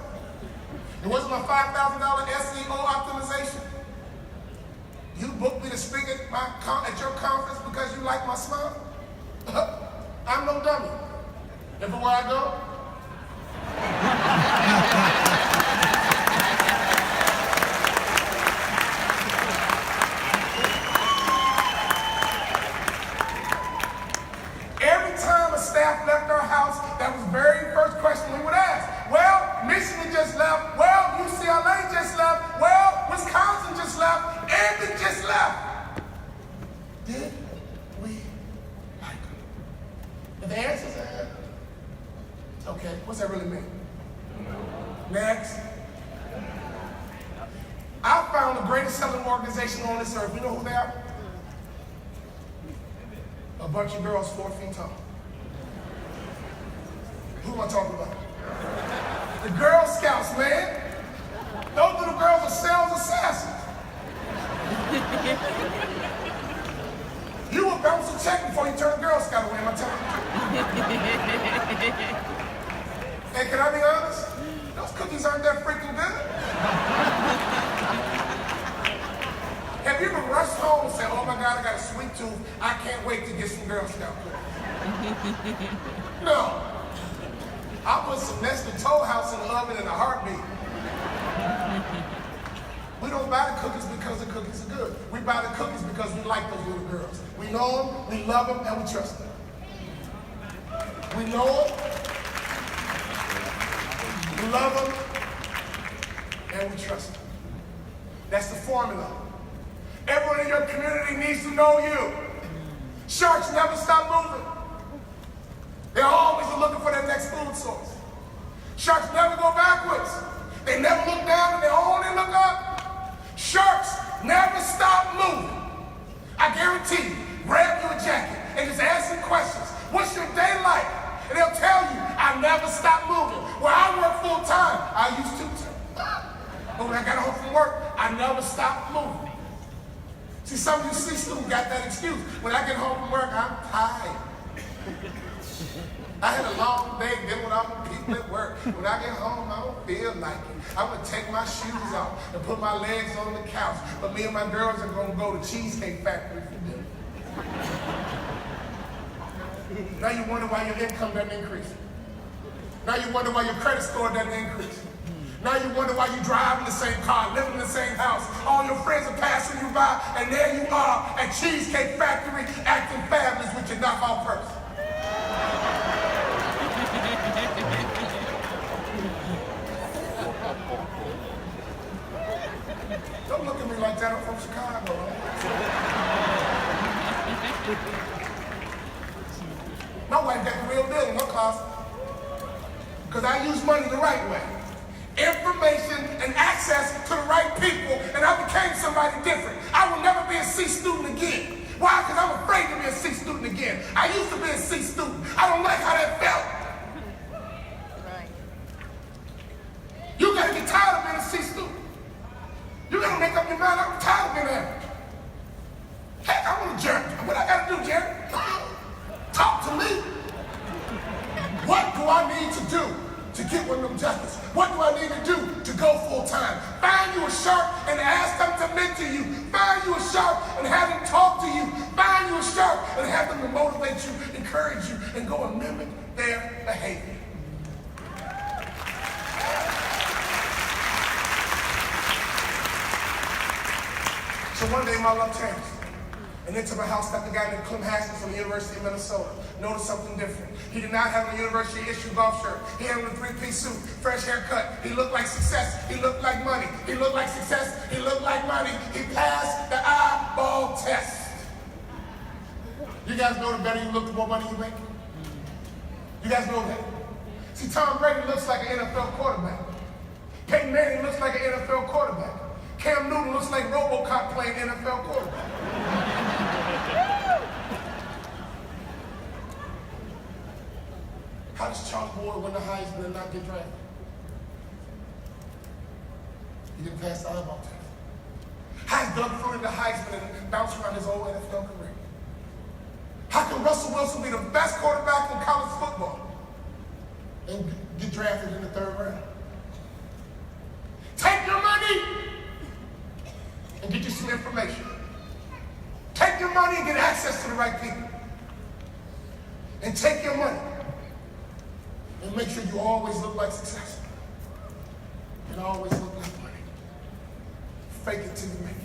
It wasn't my $5,000 SEO optimization? You booked me to speak at your conference because you like my smile? I'm no dummy. Everywhere I go, every time a staff left our house, that was the very first question we would ask. Well, Michigan just left. Well, UCLA just left. Well, Wisconsin just left. And it just left. Did we like them? If the answer is okay, what's that really mean? Next. I found the greatest selling organization on this earth. You know who they are? A bunch of girls 4 feet tall. Who am I talking about? The Girl Scouts, man. Those little girls are sales assassins. You will bounce a check before you turn a Girl Scout away, am I telling you? Hey, can I be honest? Those cookies aren't that freaking good. Have you ever rushed home and said, oh my God, I got a sweet tooth. I can't wait to get some Girl Scout cookies? No. I'll put some Nestle Toll House in the oven in a heartbeat. We don't buy the cookies because the cookies are good. We buy the cookies because we like those little girls. We know them, we love them, and we trust them. We know them, we love them, and we trust them. That's the formula. Everyone in your community needs to know you. Sharks never stop moving. They're always looking for their next food source. Sharks never go backwards. They never look down and they only look up. Sharks never stop moving. I guarantee you, grab you a jacket and just ask some questions. What's your day like? And they'll tell you, I never stop moving. Where I work full time, I used to. But when I got home from work, I never stopped moving. See, some of you C students got that excuse. When I get home from work, I'm tired. I had a long day dealing with all the people at work. When I get home, I don't feel like it. I'm going to take my shoes off and put my legs on the couch. But me and my girls are going to go to Cheesecake Factory for dinner. Now you wonder why your income doesn't increase. Now you wonder why your credit score doesn't increase. Now you wonder why you drive in the same car, live in the same house. All your friends are passing you by, and there you are at Cheesecake Factory acting fabulous with your knockoff purse. Don't look at me like that. I'm from Chicago. My wife got the real deal in her closet. Because I use money the right way. Information and access to the right people, and I became somebody different. I will never be a C student again. Why? Because I'm afraid to be a C student again. I used to be a C student. I don't like how that felt. Right. You gotta get tired of being a C student. You gotta make up your mind, I'm tired of being average. Heck, I want to Jerry. What I gotta do, Jerry? Talk to me. What do I need to do to get one of them judges? What do I need to do to go full time? Find you a shark and ask them to mentor you. Find you a shark and have them talk to you. Find you a shark and have them to motivate you, encourage you, and go and mimic their behavior. So one day my love changed. And into my house got the guy named Clem Haskins from the University of Minnesota. Noticed something different. He did not have a university issue golf shirt. He had on a 3-piece suit, fresh haircut. He looked like success. He looked like money. He looked like success. He looked like money. He passed the eyeball test. You guys know the better you look, the more money you make? You guys know that? See, Tom Brady looks like an NFL quarterback. Peyton Manning looks like an NFL quarterback. Cam Newton looks like RoboCop playing NFL quarterback. How does Charles Boyd win the Heisman and not get drafted? He didn't pass the eyeball test. How does Doug Flutie the Heisman and bounce around his whole NFL career? How can Russell Wilson be the best quarterback in college football and get drafted in the 3rd round? Take your money and get you some information. Take your money and get access to the right people. And take your money and make sure you always look like success. And always look like money. Fake it till you make it.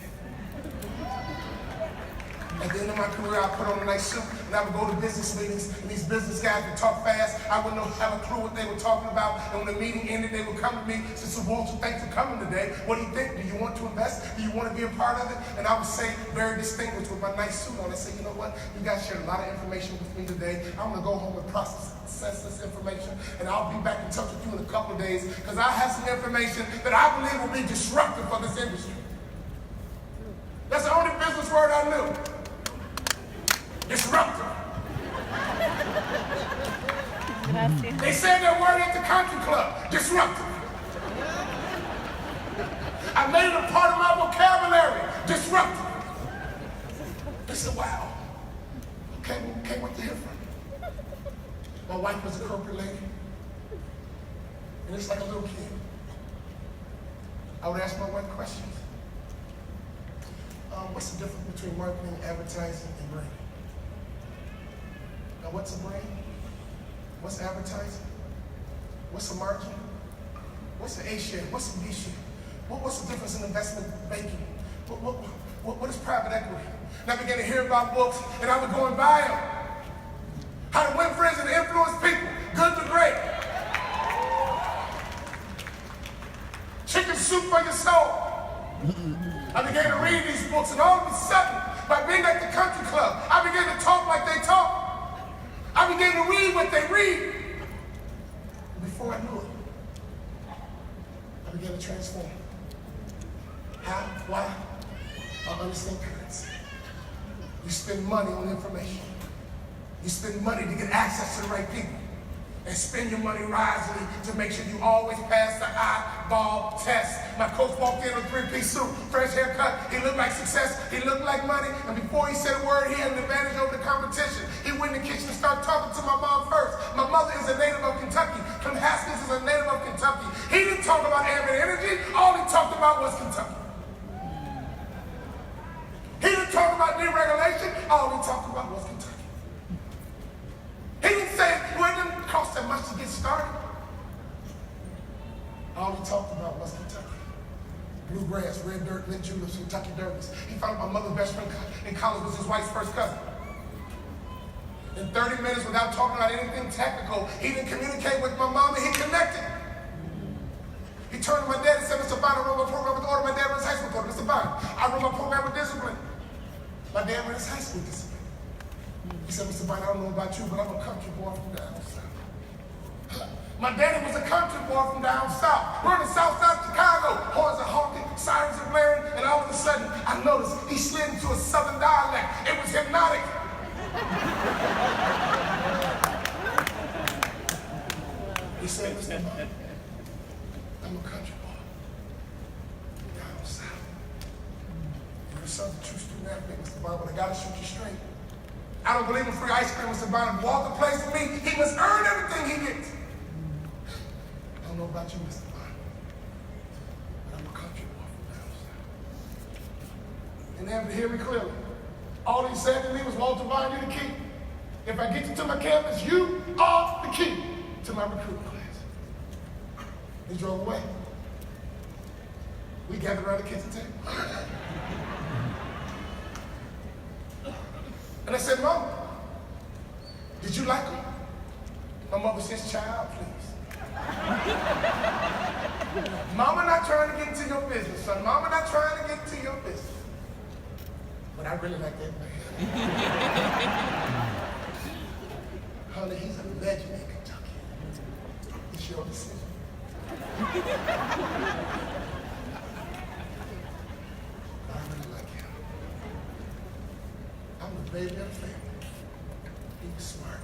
At the end of my career, I put on a nice suit and I would go to business meetings, and these business guys would talk fast. I wouldn't have a clue what they were talking about. And when the meeting ended, they would come to me and say, "So Walter, thanks for coming today. What do you think? Do you want to invest? Do you want to be a part of it?" And I would say, very distinguished with my nice suit on, I say, "You know what? You guys shared a lot of information with me today. I'm going to go home and process this information, and I'll be back in touch with you in a couple of days, because I have some information that I believe will be disruptive for this industry." That's the only business word I knew. Disruptive. They said that word at the country club. Disruptive. I made it a part of my vocabulary. Disruptive. They said, "Wow. Okay, can't wait to hear from you." My wife was a corporate lady. And it's like a little kid. I would ask my wife questions. What's the difference between marketing, advertising, and branding? Now, what's a brand? What's advertising? What's a margin? What's an A share? What's a B share? What's the difference in investment banking? What is private equity? And I began to hear about books, and I would go and buy them. How to win friends and influence people, good to great. Chicken soup for your soul. I began to read these books, and all of a sudden, by being at the country club, I began to talk like they talk. I began to read what they read. And before I knew it, I began to transform. How? Why? I understand currency. You spend money on information. You spend money to get access to the right people. And spend your money wisely to make sure you always pass the eyeball test. My coach walked in a 3-piece suit, fresh haircut. He looked like success. He looked like money. And before he said a word, he had an advantage over the competition. He went in the kitchen and started talking to my mom first. My mother is a native of Kentucky. Clem Haskins is a native of Kentucky. He didn't talk about ambient energy. All he talked about was Kentucky. He didn't talk about deregulation. All he talked about was Kentucky. He didn't say, well, it didn't cost that much to get started. All he talked about was Kentucky. Bluegrass, red dirt, lit juleps, Kentucky derbies. He found out my mother's best friend in college was his wife's first cousin. In 30 minutes, without talking about anything technical, he didn't communicate with my mom, and he connected. He turned to my dad and said, "Mr. Bond, I run my program with order." My dad runs high school with order. "Mr. Bond, I run my program with discipline." My dad ran his high school with discipline. He said, "Mr. Biden, I don't know about you, but I'm a country boy from down south." My daddy was a country boy from down south. We're in the south side of Chicago. Horns are honking, sirens are blaring, and all of a sudden, I noticed he slid into a southern dialect. It was hypnotic. He said, "Mr. Biden, I'm a country boy down south. You're a Southern true student athlete, Mr. Biden, but I gotta shoot you straight. I don't believe in free ice cream, Mr. Biden. Walter plays for me. He must earn everything he gets." I don't know about you, Mr. Biden, but I'm a country boy from down south. And they have to hear me clearly. All he said to me was, "Walter Biden, you're the key. If I get you to my campus, you are the key to my recruiting class." He drove away. We gathered around the kitchen table. And I said, "Mom, did you like him?" My mother says, "Child, please. Mama not trying to get into your business, son. Mama not trying to get into your business. But I really like that man." Honey, he's a legend in Kentucky. It's your decision. I really like him. I'm the baby of the family. He's smart.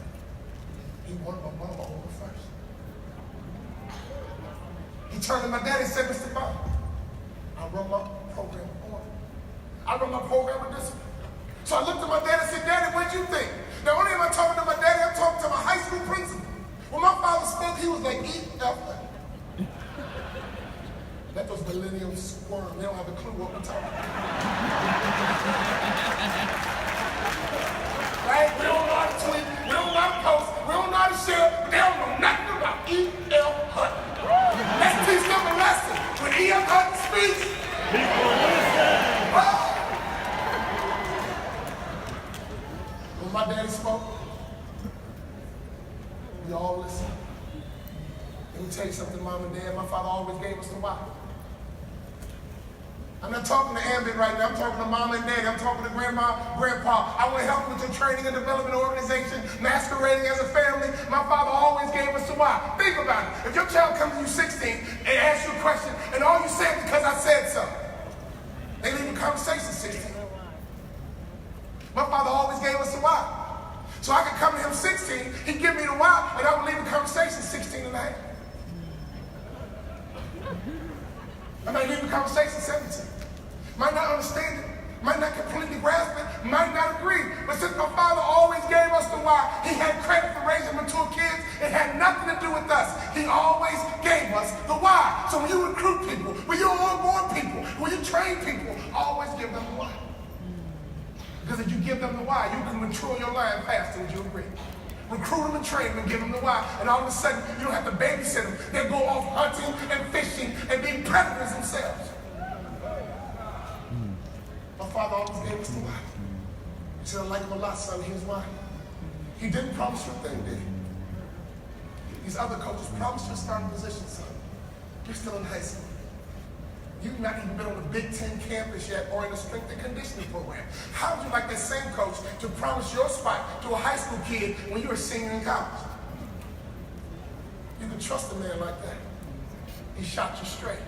he wanted my mama over first. He turned to my daddy and said, Mr. Bob, I run my program with order. I run my program with discipline. So I looked at my dad and said, Daddy, what'd you think? Now, only am I talking to my daddy, I'm talking to my high school principal. When my father spoke, he was like, E.F. Let those millennials squirm. They don't have a clue what we're talking about. Right? We don't know how to tweet. We don't know how to post. We don't know how to share. They don't know nothing about E.F. Hutton. Let's teach them a lesson. When E.F. Hutton speaks, people listen. When my daddy spoke, we all listened. Let me tell you something, Mom and Dad. My father always gave us the why. I'm not talking to Ambit right now. I'm talking to Mom and Dad. I'm talking to Grandma, Grandpa. I want to help with your training and development organization, masquerading as a family. My father always gave us the why. Think about it. If your child comes to you 16 and asks you a question, and all you say is because I said so, they leave the conversation 16. My father always gave us the why. So I could come to him 16, he'd give me the why, and I would leave the conversation 16 and a half. I might leave the conversation 17. Might not understand it, might not completely grasp it, might not agree. But since my father always gave us the why, he had credit for raising mature kids, it had nothing to do with us. He always gave us the why. So when you recruit people, when you onboard people, when you train people, always give them the why. Because if you give them the why, you can mature your line faster, would you agree? Recruit them and train them and give them the why. And all of a sudden, you don't have to babysit them. They go off hunting and fishing and being predators themselves. My father always gave us the why. He said, I like him a lot, son. Here's why. He didn't promise you a thing, did he? These other coaches promised you a starting position, son. You're still in high school. You've not even been on a Big Ten campus yet or in a strength and conditioning program. How would you like that same coach to promise your spot to a high school kid when you're a senior in college? You can trust a man like that. He shot you straight.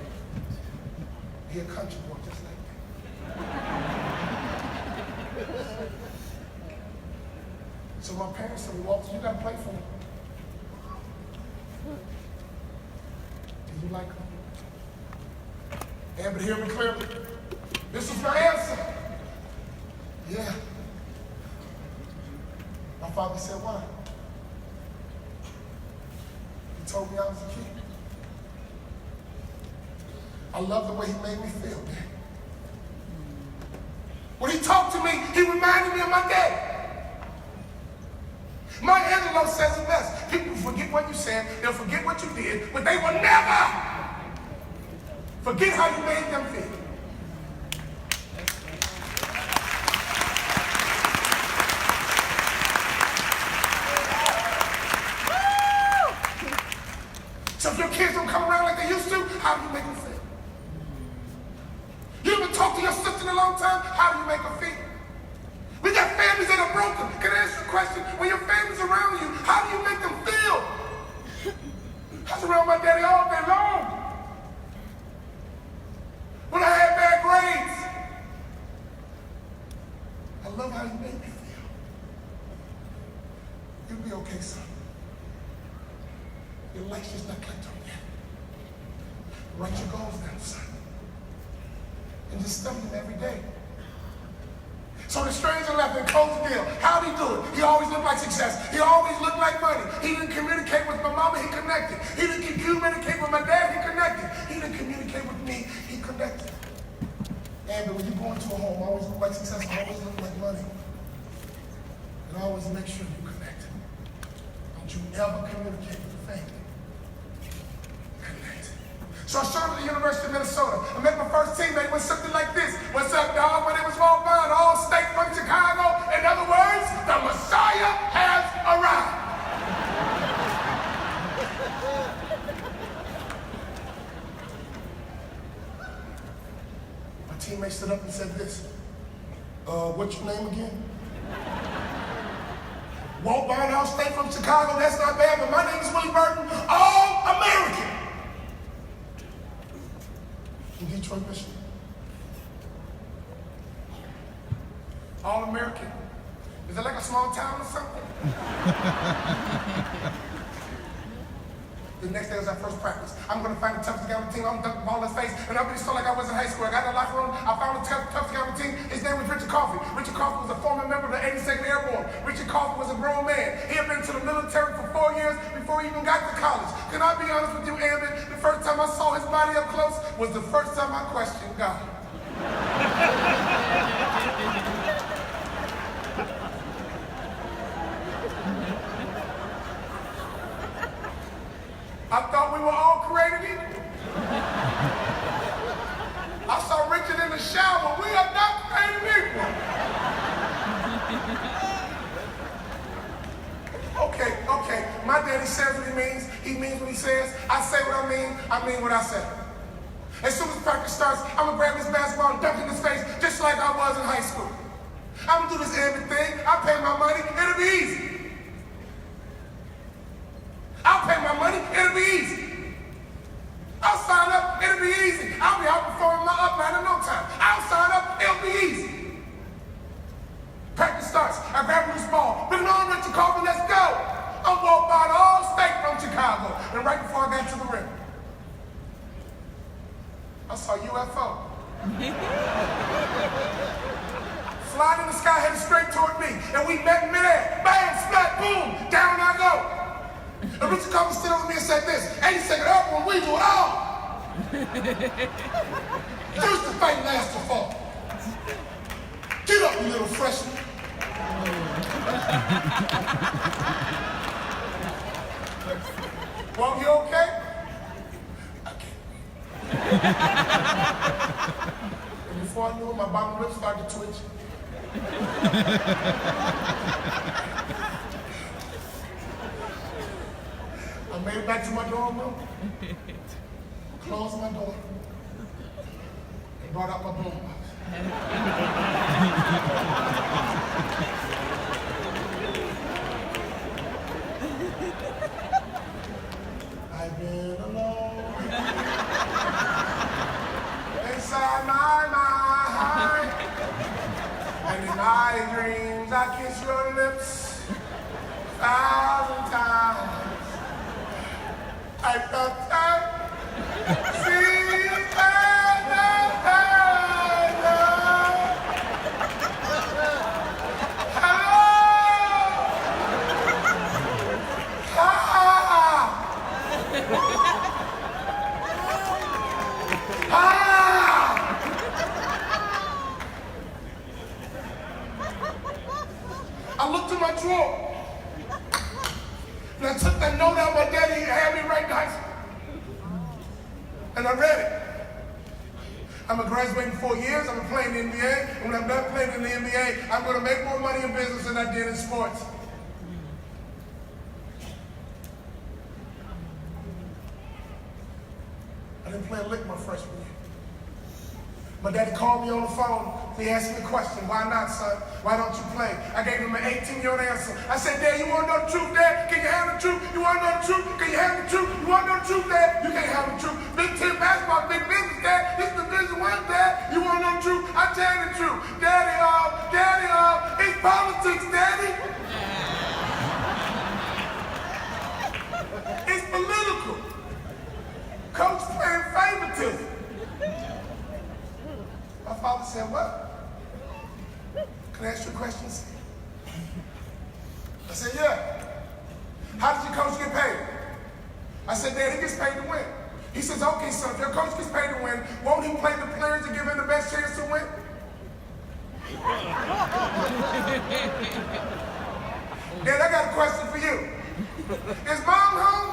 He a country boy just like that. So my parents said, Walter, you gotta play for him. Do you like him? Amber, hear me clearly. This is my answer. Yeah. My father said, why? He told me I was a kid. I love the way he made me feel, Dad. When he talked to me, he reminded me of my dad. Maya Angelou says it best. People forget what you said, they'll forget what you did, but they will never forget how you made them feel. So if your kids don't come around like they used to, how do you make them feel? You haven't talked to your sister in a long time, how do you make her feel? We got families that are broken. Can I ask you a question? When your family's around you, how do you make them feel? I was around my daddy all day long. When I had bad grades, I love how you made me feel. You'll be okay, son. Your life's just not clicked on yet. Write your goals down, son. And just study them every day. So the stranger left and closed the deal. How'd he do it? He always looked like success. He always looked like money. He didn't communicate with my mama, he connected. He didn't communicate with my dad, he connected. He didn't communicate with me, he connected. And when you go into a home, always look like success, always look like money. And always make sure you connect. Don't you ever communicate with the family. Connect. So I showed up at the University of Minnesota. I met my first teammate with something like this. What's up, dog? My name is Walt Bond, all state from Chicago. In other words, the Messiah has arrived. My teammate stood up and said this. What's your name again? Walt Bond, all state from Chicago. That's not bad, but my name is Willie Burton, all American. In Detroit, Michigan. All American. Is it like a small town or something? The next day was our first practice. I'm going to find the toughest guy on the team. I'm going to dunk the ball in his face, and I'll be so like I was in high school. I got in the locker room. I found the toughest guy on the team. His name was Richard Coffey. Richard Coffey was a former member of the 82nd Airborne. Richard Coffey was a grown man. He had been to the military for 4 years before he even got to college. Can I be honest with you, Ambit? The first time I saw his body up close was the first time I questioned God. I thought we were all created equal. I saw Richard in the shower. We are not created equal. Okay. My daddy says what he means. He means what he says. I say what I mean what I say. As soon as practice starts, I'm gonna grab this basketball and dunk it in his face just like I was in high school. I'm gonna do this Ambit thing. I pay my money. It'll be easy. I'll pay my money, it'll be easy. I'll sign up, it'll be easy. I'll be outperforming my upline in no time. I'll sign up, it'll be easy. Practice starts, I grab a loose ball. Bring it on, Richard Coffey, let's go. I'm walking by the All-State from Chicago. And right before I got to the rim, I saw a UFO. Flying in the sky, headed straight toward me. And we met in midair. Bam, splat, boom, down I go. And Richard Coffey stood over me and said this, 82nd Airborne, we do it all. First the fight, last the fall. Get up, you little freshman. Well, you okay? Okay. And before I knew it, my bottom lip started to twitch. I made it back to my dorm room, closed my door, and brought out my boombox. I've been alone inside my mind, and in my dreams I kiss your lips 1,000 times. I thought I see I looked in my drawer. And I took that note out my daddy had me write in high school. And I read it. I'm gonna graduate in 4 years, I'm gonna play in the NBA, and when I'm done playing in the NBA, I'm gonna make more money in business than I did in sports. I didn't play a lick my freshman year. My daddy called me on the phone. He asked me a question. Why not, son? Why don't you play? I gave him an 18-year-old answer. I said, Dad, you want to know the truth, Dad? Can you handle the truth? You want to know the truth? Can you handle the truth? You want to know the truth, Dad? You can't handle the truth. Big Ten basketball, big business, Dad. This is Division I, Dad. You want to know the truth? I tell you the truth. Daddy, it's politics, Daddy. It's political. Coach playing favoritism. My father said, what? Can I ask you a question? I said, yeah. How does your coach get paid? I said, Dad, he gets paid to win. He says, okay, son, if your coach gets paid to win, won't he play the players to give him the best chance to win? Dad, I got a question for you. Is Mom home?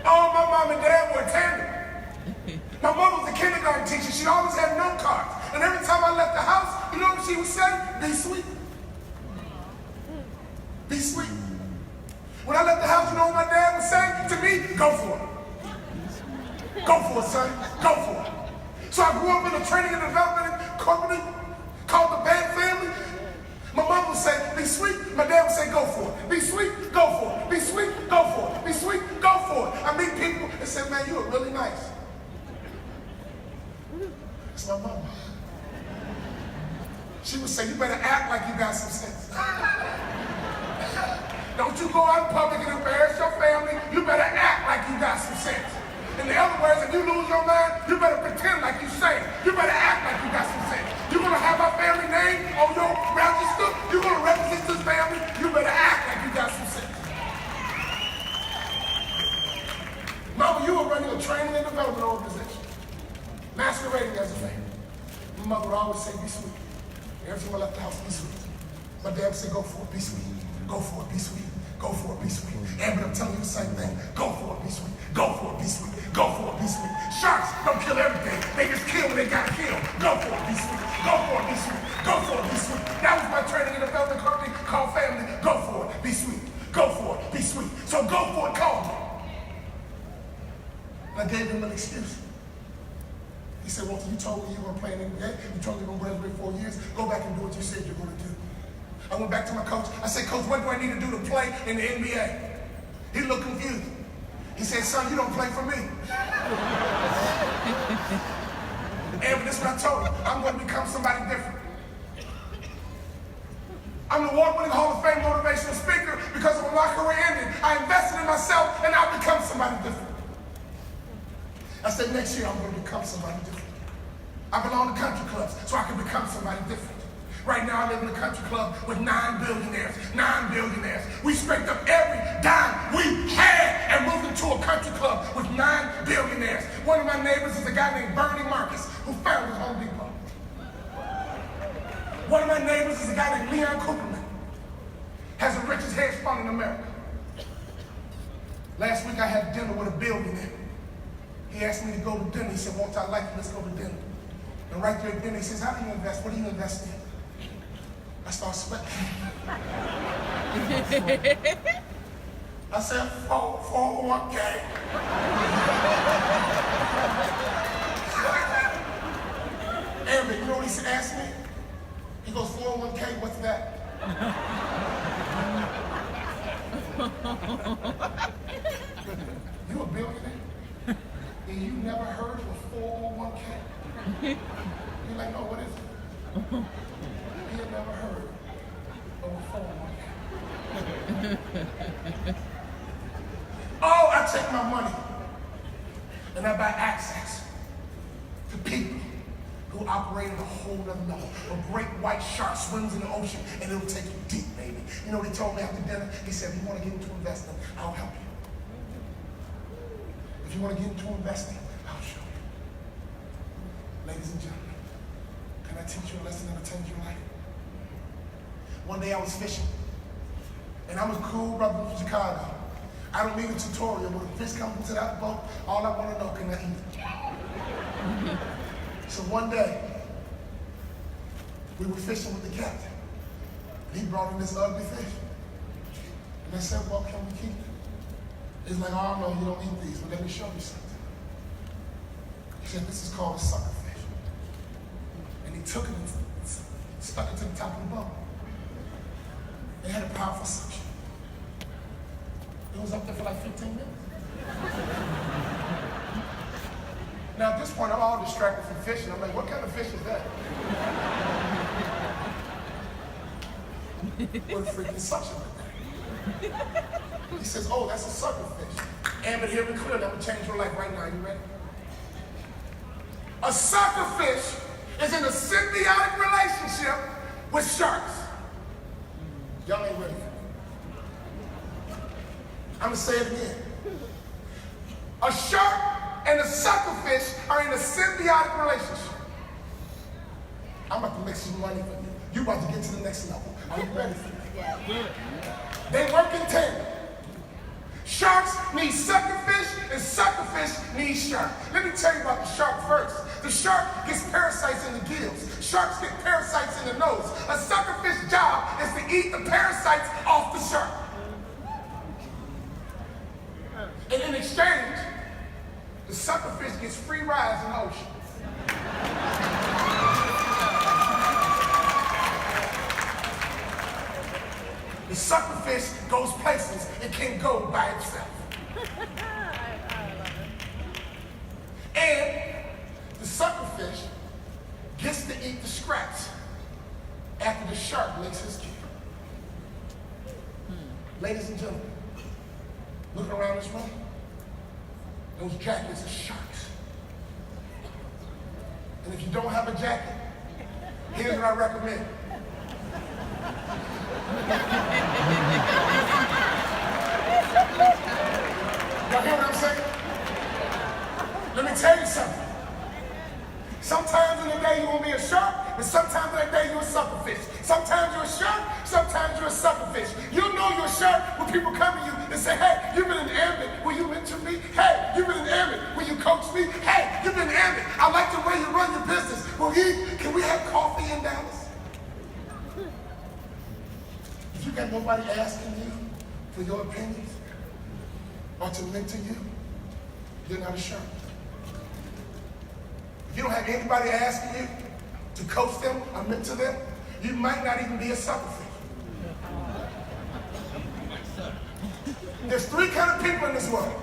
Oh, my mom and dad were tandem. My mom was a kindergarten teacher. She always had note cards. And every time I left the house, you know what she would say? Be sweet. Be sweet. When I left the house, you know what my dad would say to me? Go for it. Go for it, son. Go for it. So I grew up in a training and development company called the Bad Family. My mom would say, be sweet, my dad would say, go for it. Be sweet, go for it. Be sweet, go for it. Be sweet, go for it. I meet people and say, man, you are really nice. It's my mama. She would say, you better act like you got some sense. Don't you go out in public and embarrass your family. You better act like you got some sense. In other words, if you lose your mind, you better pretend like you sane. You better act like you got some sense. You're going to have our family name on your register. You're going to represent this family. You better act like you got some sense. Mama, you were running a training and development organization, masquerading as a family. My mother would always say, be sweet. Every time I left the house, be sweet. My dad would say, go for it, be sweet. Go for it, be sweet. Go for it, be sweet. And I'm telling you the same thing. Go for it, be sweet. Go for it, be sweet. Go for it, be sweet. Sharks don't kill everything. They just kill when they gotta kill. Go for it, be sweet. Go for it, be sweet. Go for it, be sweet. That was my training and development company called Family. Go for it, be sweet. Go for it, be sweet. So go for it, call me. And I gave him an excuse. He said, Walter, you told me you were going to play in the NBA. You told me you were going to graduate 4 years. Go back and do what you said you're going to do. I went back to my coach. I said, Coach, what do I need to do to play in the NBA? He looked confused. He said, son, you don't play for me. And this is what I told him. I'm going to become somebody different. I'm an award-winning Hall of Fame motivational speaker because when my career ended, I invested in myself and I'll become somebody different. I said, next year I'm going to become somebody different. I belong to country clubs, so I can become somebody different. Right now I live in a country club with 9 billionaires. 9 billionaires. We scraped up every dime we had and moved into a country club with 9 billionaires. One of my neighbors is a guy named Bernie Marcus, who founded Home Depot. One of my neighbors is a guy named Leon Cooperman, has the richest hedge fund in America. Last week I had dinner with a billionaire. He asked me to go to dinner. He said, Walter, I like you, let's go to dinner. And right there at dinner, he says, how do you invest? What do you invest in? I start sweating. I said, 401k. Eric, you know what he asked me? He goes, 401k, what's that? You a billionaire? And you never heard of a 401k? You're like, no, what is it? You had never heard of a 401k. Oh, I take my money and I buy access to people who operate at a whole other level. A great white shark swims in the ocean and it'll take you deep, baby. You know what he told me after dinner? He said, if you want to get into investing, I'll help you. If you want to get into investing, I'll show you. Ladies and gentlemen, can I teach you a lesson that'll change your life? One day I was fishing, and I'm a cool brother from Chicago. I don't need a tutorial. When a fish comes into that boat, all I want to know, can I eat it? So one day, we were fishing with the captain, and he brought in this ugly fish. And I said, well, can we keep it? He's like, oh, no, you don't eat these, but let me show you something. He said, this is called a suckerfish. And he took it and stuck it to the top of the boat. It had a powerful suction. It was up there for like 15 minutes. Now at this point, I'm all distracted from fishing. I'm like, what kind of fish is that? What a freaking suction like that. He says, oh, that's a suckerfish. And but hear me clearly, I'm gonna change your life right now. Are you ready? A suckerfish is in a symbiotic relationship with sharks. Y'all ain't ready for me. I'm gonna say it again. A shark and a suckerfish are in a symbiotic relationship. I'm about to make some money for you. You about to get to the next level. Are you ready for me? Yeah. They work in tandem. Sharks need suckerfish, and suckerfish need shark. Let me tell you about the shark first. The shark gets parasites in the gills. Sharks get parasites in the nose. A suckerfish's job is to eat the parasites off the shark. And in exchange, the suckerfish gets free rides in the ocean. The suckerfish goes places it can't go by itself. And the suckerfish gets to eat the scraps after the shark makes his kill. Ladies and gentlemen, looking around this room, those jackets are sharks. And if you don't have a jacket, here's what I recommend. Y'all hear what I'm saying? Let me tell you something. Sometimes in the day you're gonna be a shark, and sometimes in the day you're a suckerfish. Sometimes you're a shark, sometimes you're a suckerfish. You know you're a shark when people come to you and say, hey, you've been in ambit, will you mentor me? Hey, you've been in ambit, will you coach me? Hey, you've been in ambit, I like the way you run your business. Can we have coffee in Dallas? If you got nobody asking you for your opinions or to mentor you, you're not a shark. If you don't have anybody asking you to coach them or mentor them, you might not even be a suckerfish. There's three kinds of people in this world.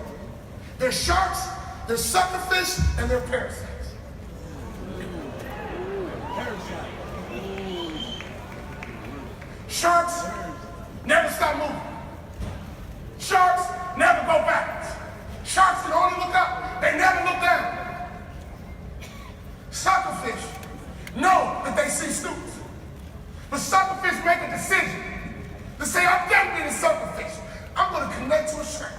There's sharks, there's suckerfish, and there's parasites. Sharks never stop moving. Sharks never go backwards. Sharks can only look up. They never look down. Suckerfish know that they see students. But suckerfish make a decision to say, I'm done being a suckerfish. I'm going to connect to a shark.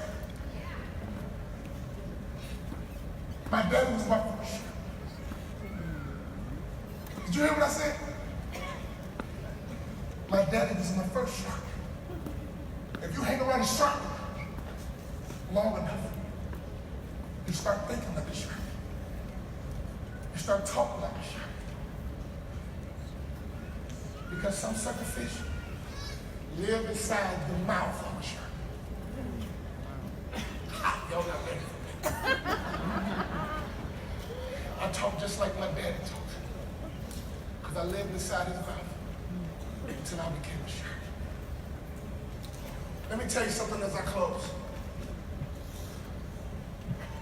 My daddy was my first shark. Did you hear what I said? My daddy was my first shark. If you hang around a shark long enough, you start thinking like a shark. You start talking like a shark. Because some suckerfish live inside the mouth of a shark. Y'all not ready for me. I talk just like my daddy talked. Because I lived inside his mouth until I became a shark. Let me tell you something as I close.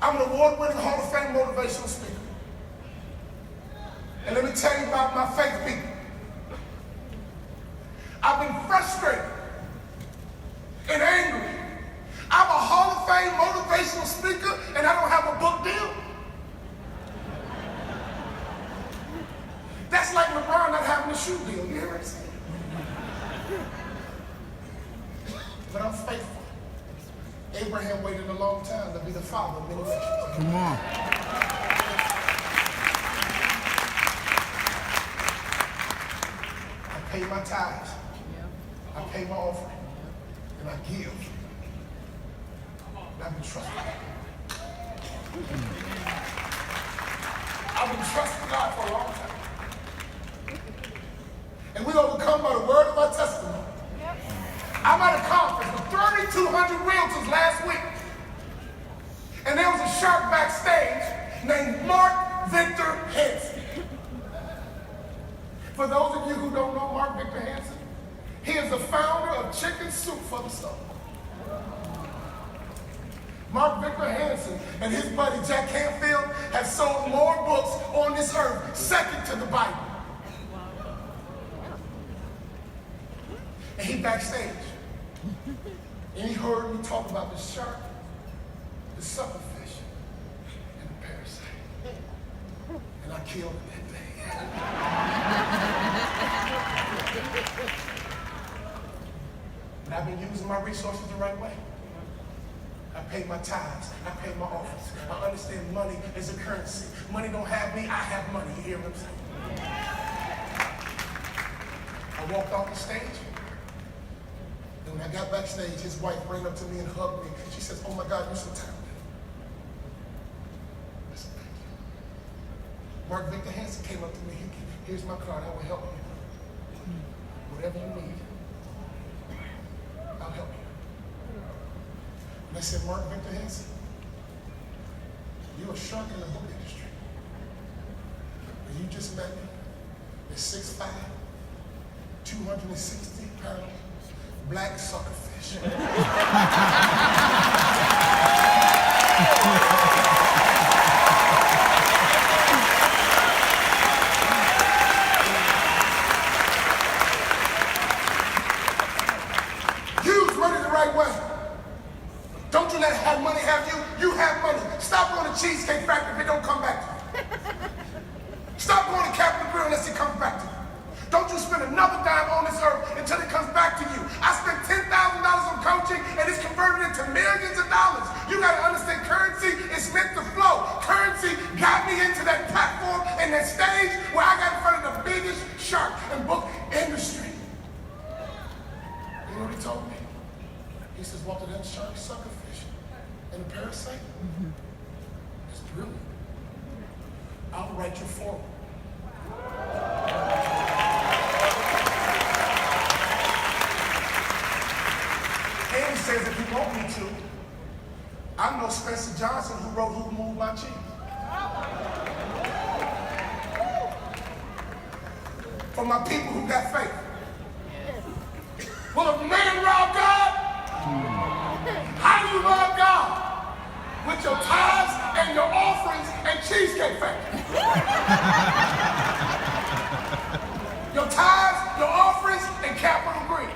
I'm an award-winning Hall of Fame motivational speaker. And let me tell you about my faith people. I've been frustrated and angry. I'm a Hall of Fame motivational speaker and I don't have a book deal. That's like LeBron not having a shoe deal. You hear what I'm saying? But I'm faithful. Abraham waited a long time to be the father of many nations. Come on. I pay my tithes. I pay my offering. And I give. And I've been trusting God. I've been trusting God for a long time. And we overcome by the word of our testimony. I'm at a conference with 3,200 realtors last week. And there was a shark backstage named Mark Victor Hansen. For those of you who don't know Mark Victor Hansen, he is the founder of Chicken Soup for the Soul. Mark Victor Hansen and his buddy Jack Canfield have sold more books on this earth, second to the Bible. And he backstage. And he heard me talk about the shark, the suckerfish, and the parasite. And I killed him that day. But I've been using my resources the right way. I pay my tithes. I pay my office. I understand money is a currency. Money don't have me, I have money. You hear what I'm saying? I walked off the stage. And when I got backstage, his wife ran up to me and hugged me. She says, oh my God, you're so talented. I said, thank you. Mark Victor Hansen came up to me. Here's my card. I will help you. Whatever you need, I'll help you. And I said, Mark Victor Hansen, you're a shark in the book industry. And you just met me. You're 6'5", 260 pounds. black suckerfish. Use money the right way. Don't you let have money have you. You have money. Stop going to Cheesecake Factory if it don't come back to you. Stop going to Capitol Grill unless it comes back to you. Don't you spend another dime on this earth until it comes back to you. I spent $10,000 on coaching and it's converted into millions of dollars. You got to understand currency is meant to flow. Currency got me into that platform and that stage where I got in front of the biggest shark in book industry. You know what he told me? He says, Walter, that shark suckerfish and a parasite, it's brilliant. I'll write you forward. And he says, if you want me to, I know Spencer Johnson who wrote Who Moved My Cheese. For my people who got faith. Will a man rob God? How do you love God? With your tithes and your offerings and Cheesecake Factory. Your tithes, your offerings, and Capital Green.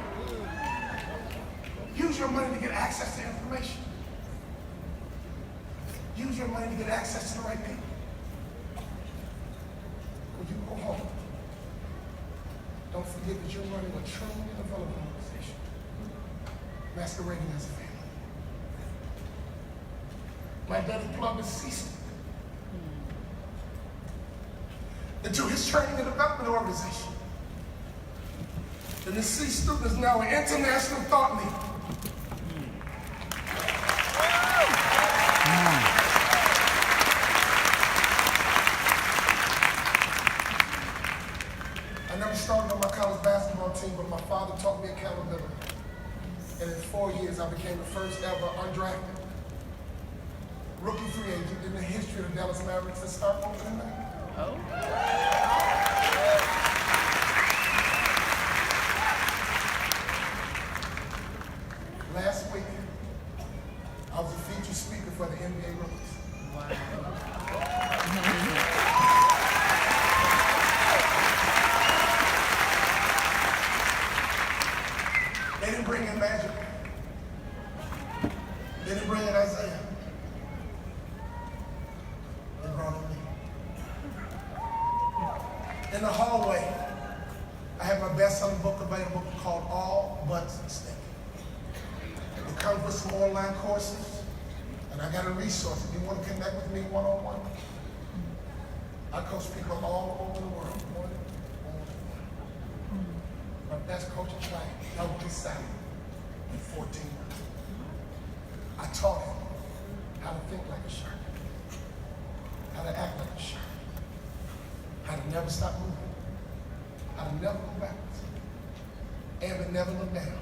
Use your money to get access to information. Use your money to get access to the right people. When you go home, don't forget that you're running a training and development organization, masquerading as a family. My daddy plugged his C-student into his training and development organization. And this C-student is now an international thought leader. I never started on my college basketball team, but my father taught me accountability. And in 4 years, I became the first ever undrafted rookie free agent in the history of the Dallas Mavericks to start opening night. Oh. Last week, I was a featured speaker for the NBA rookies. Wow. They didn't bring in Magic. They didn't bring in Isaiah. They brought in me. In the hallway, I have my best-selling book available called All But Stink. It comes with some online courses, and I got a resource. If you want to connect with me one-on-one, I coach people all over the world. My best coach in China, Elwood Sally, in 14 months. I taught him how to think like a shark, how to act like a shark, how to never stop moving, how to never go backwards, and to never look down,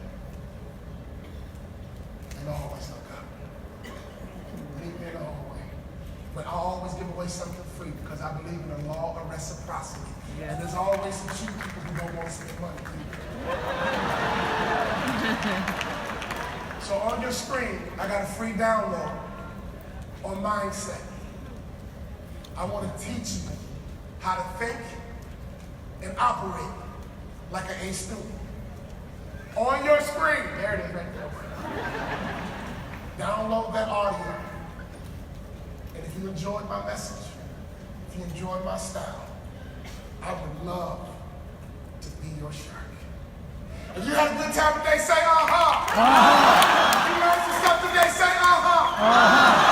and always look up. Meet me in the hallway. But I always give away something free because I believe in the law of reciprocity. Yes. And there's always some cheap people who don't want to spend money. So on your screen, I got a free download on mindset. I want to teach you how to think and operate like an A student. On your screen, there it is right there. Download that audio. And if you enjoyed my message, if you enjoyed my style, I would love to be your shark. If you had a good time today, say uh-huh. Uh-huh. If you learned some stuff today, say uh-huh. Uh-huh.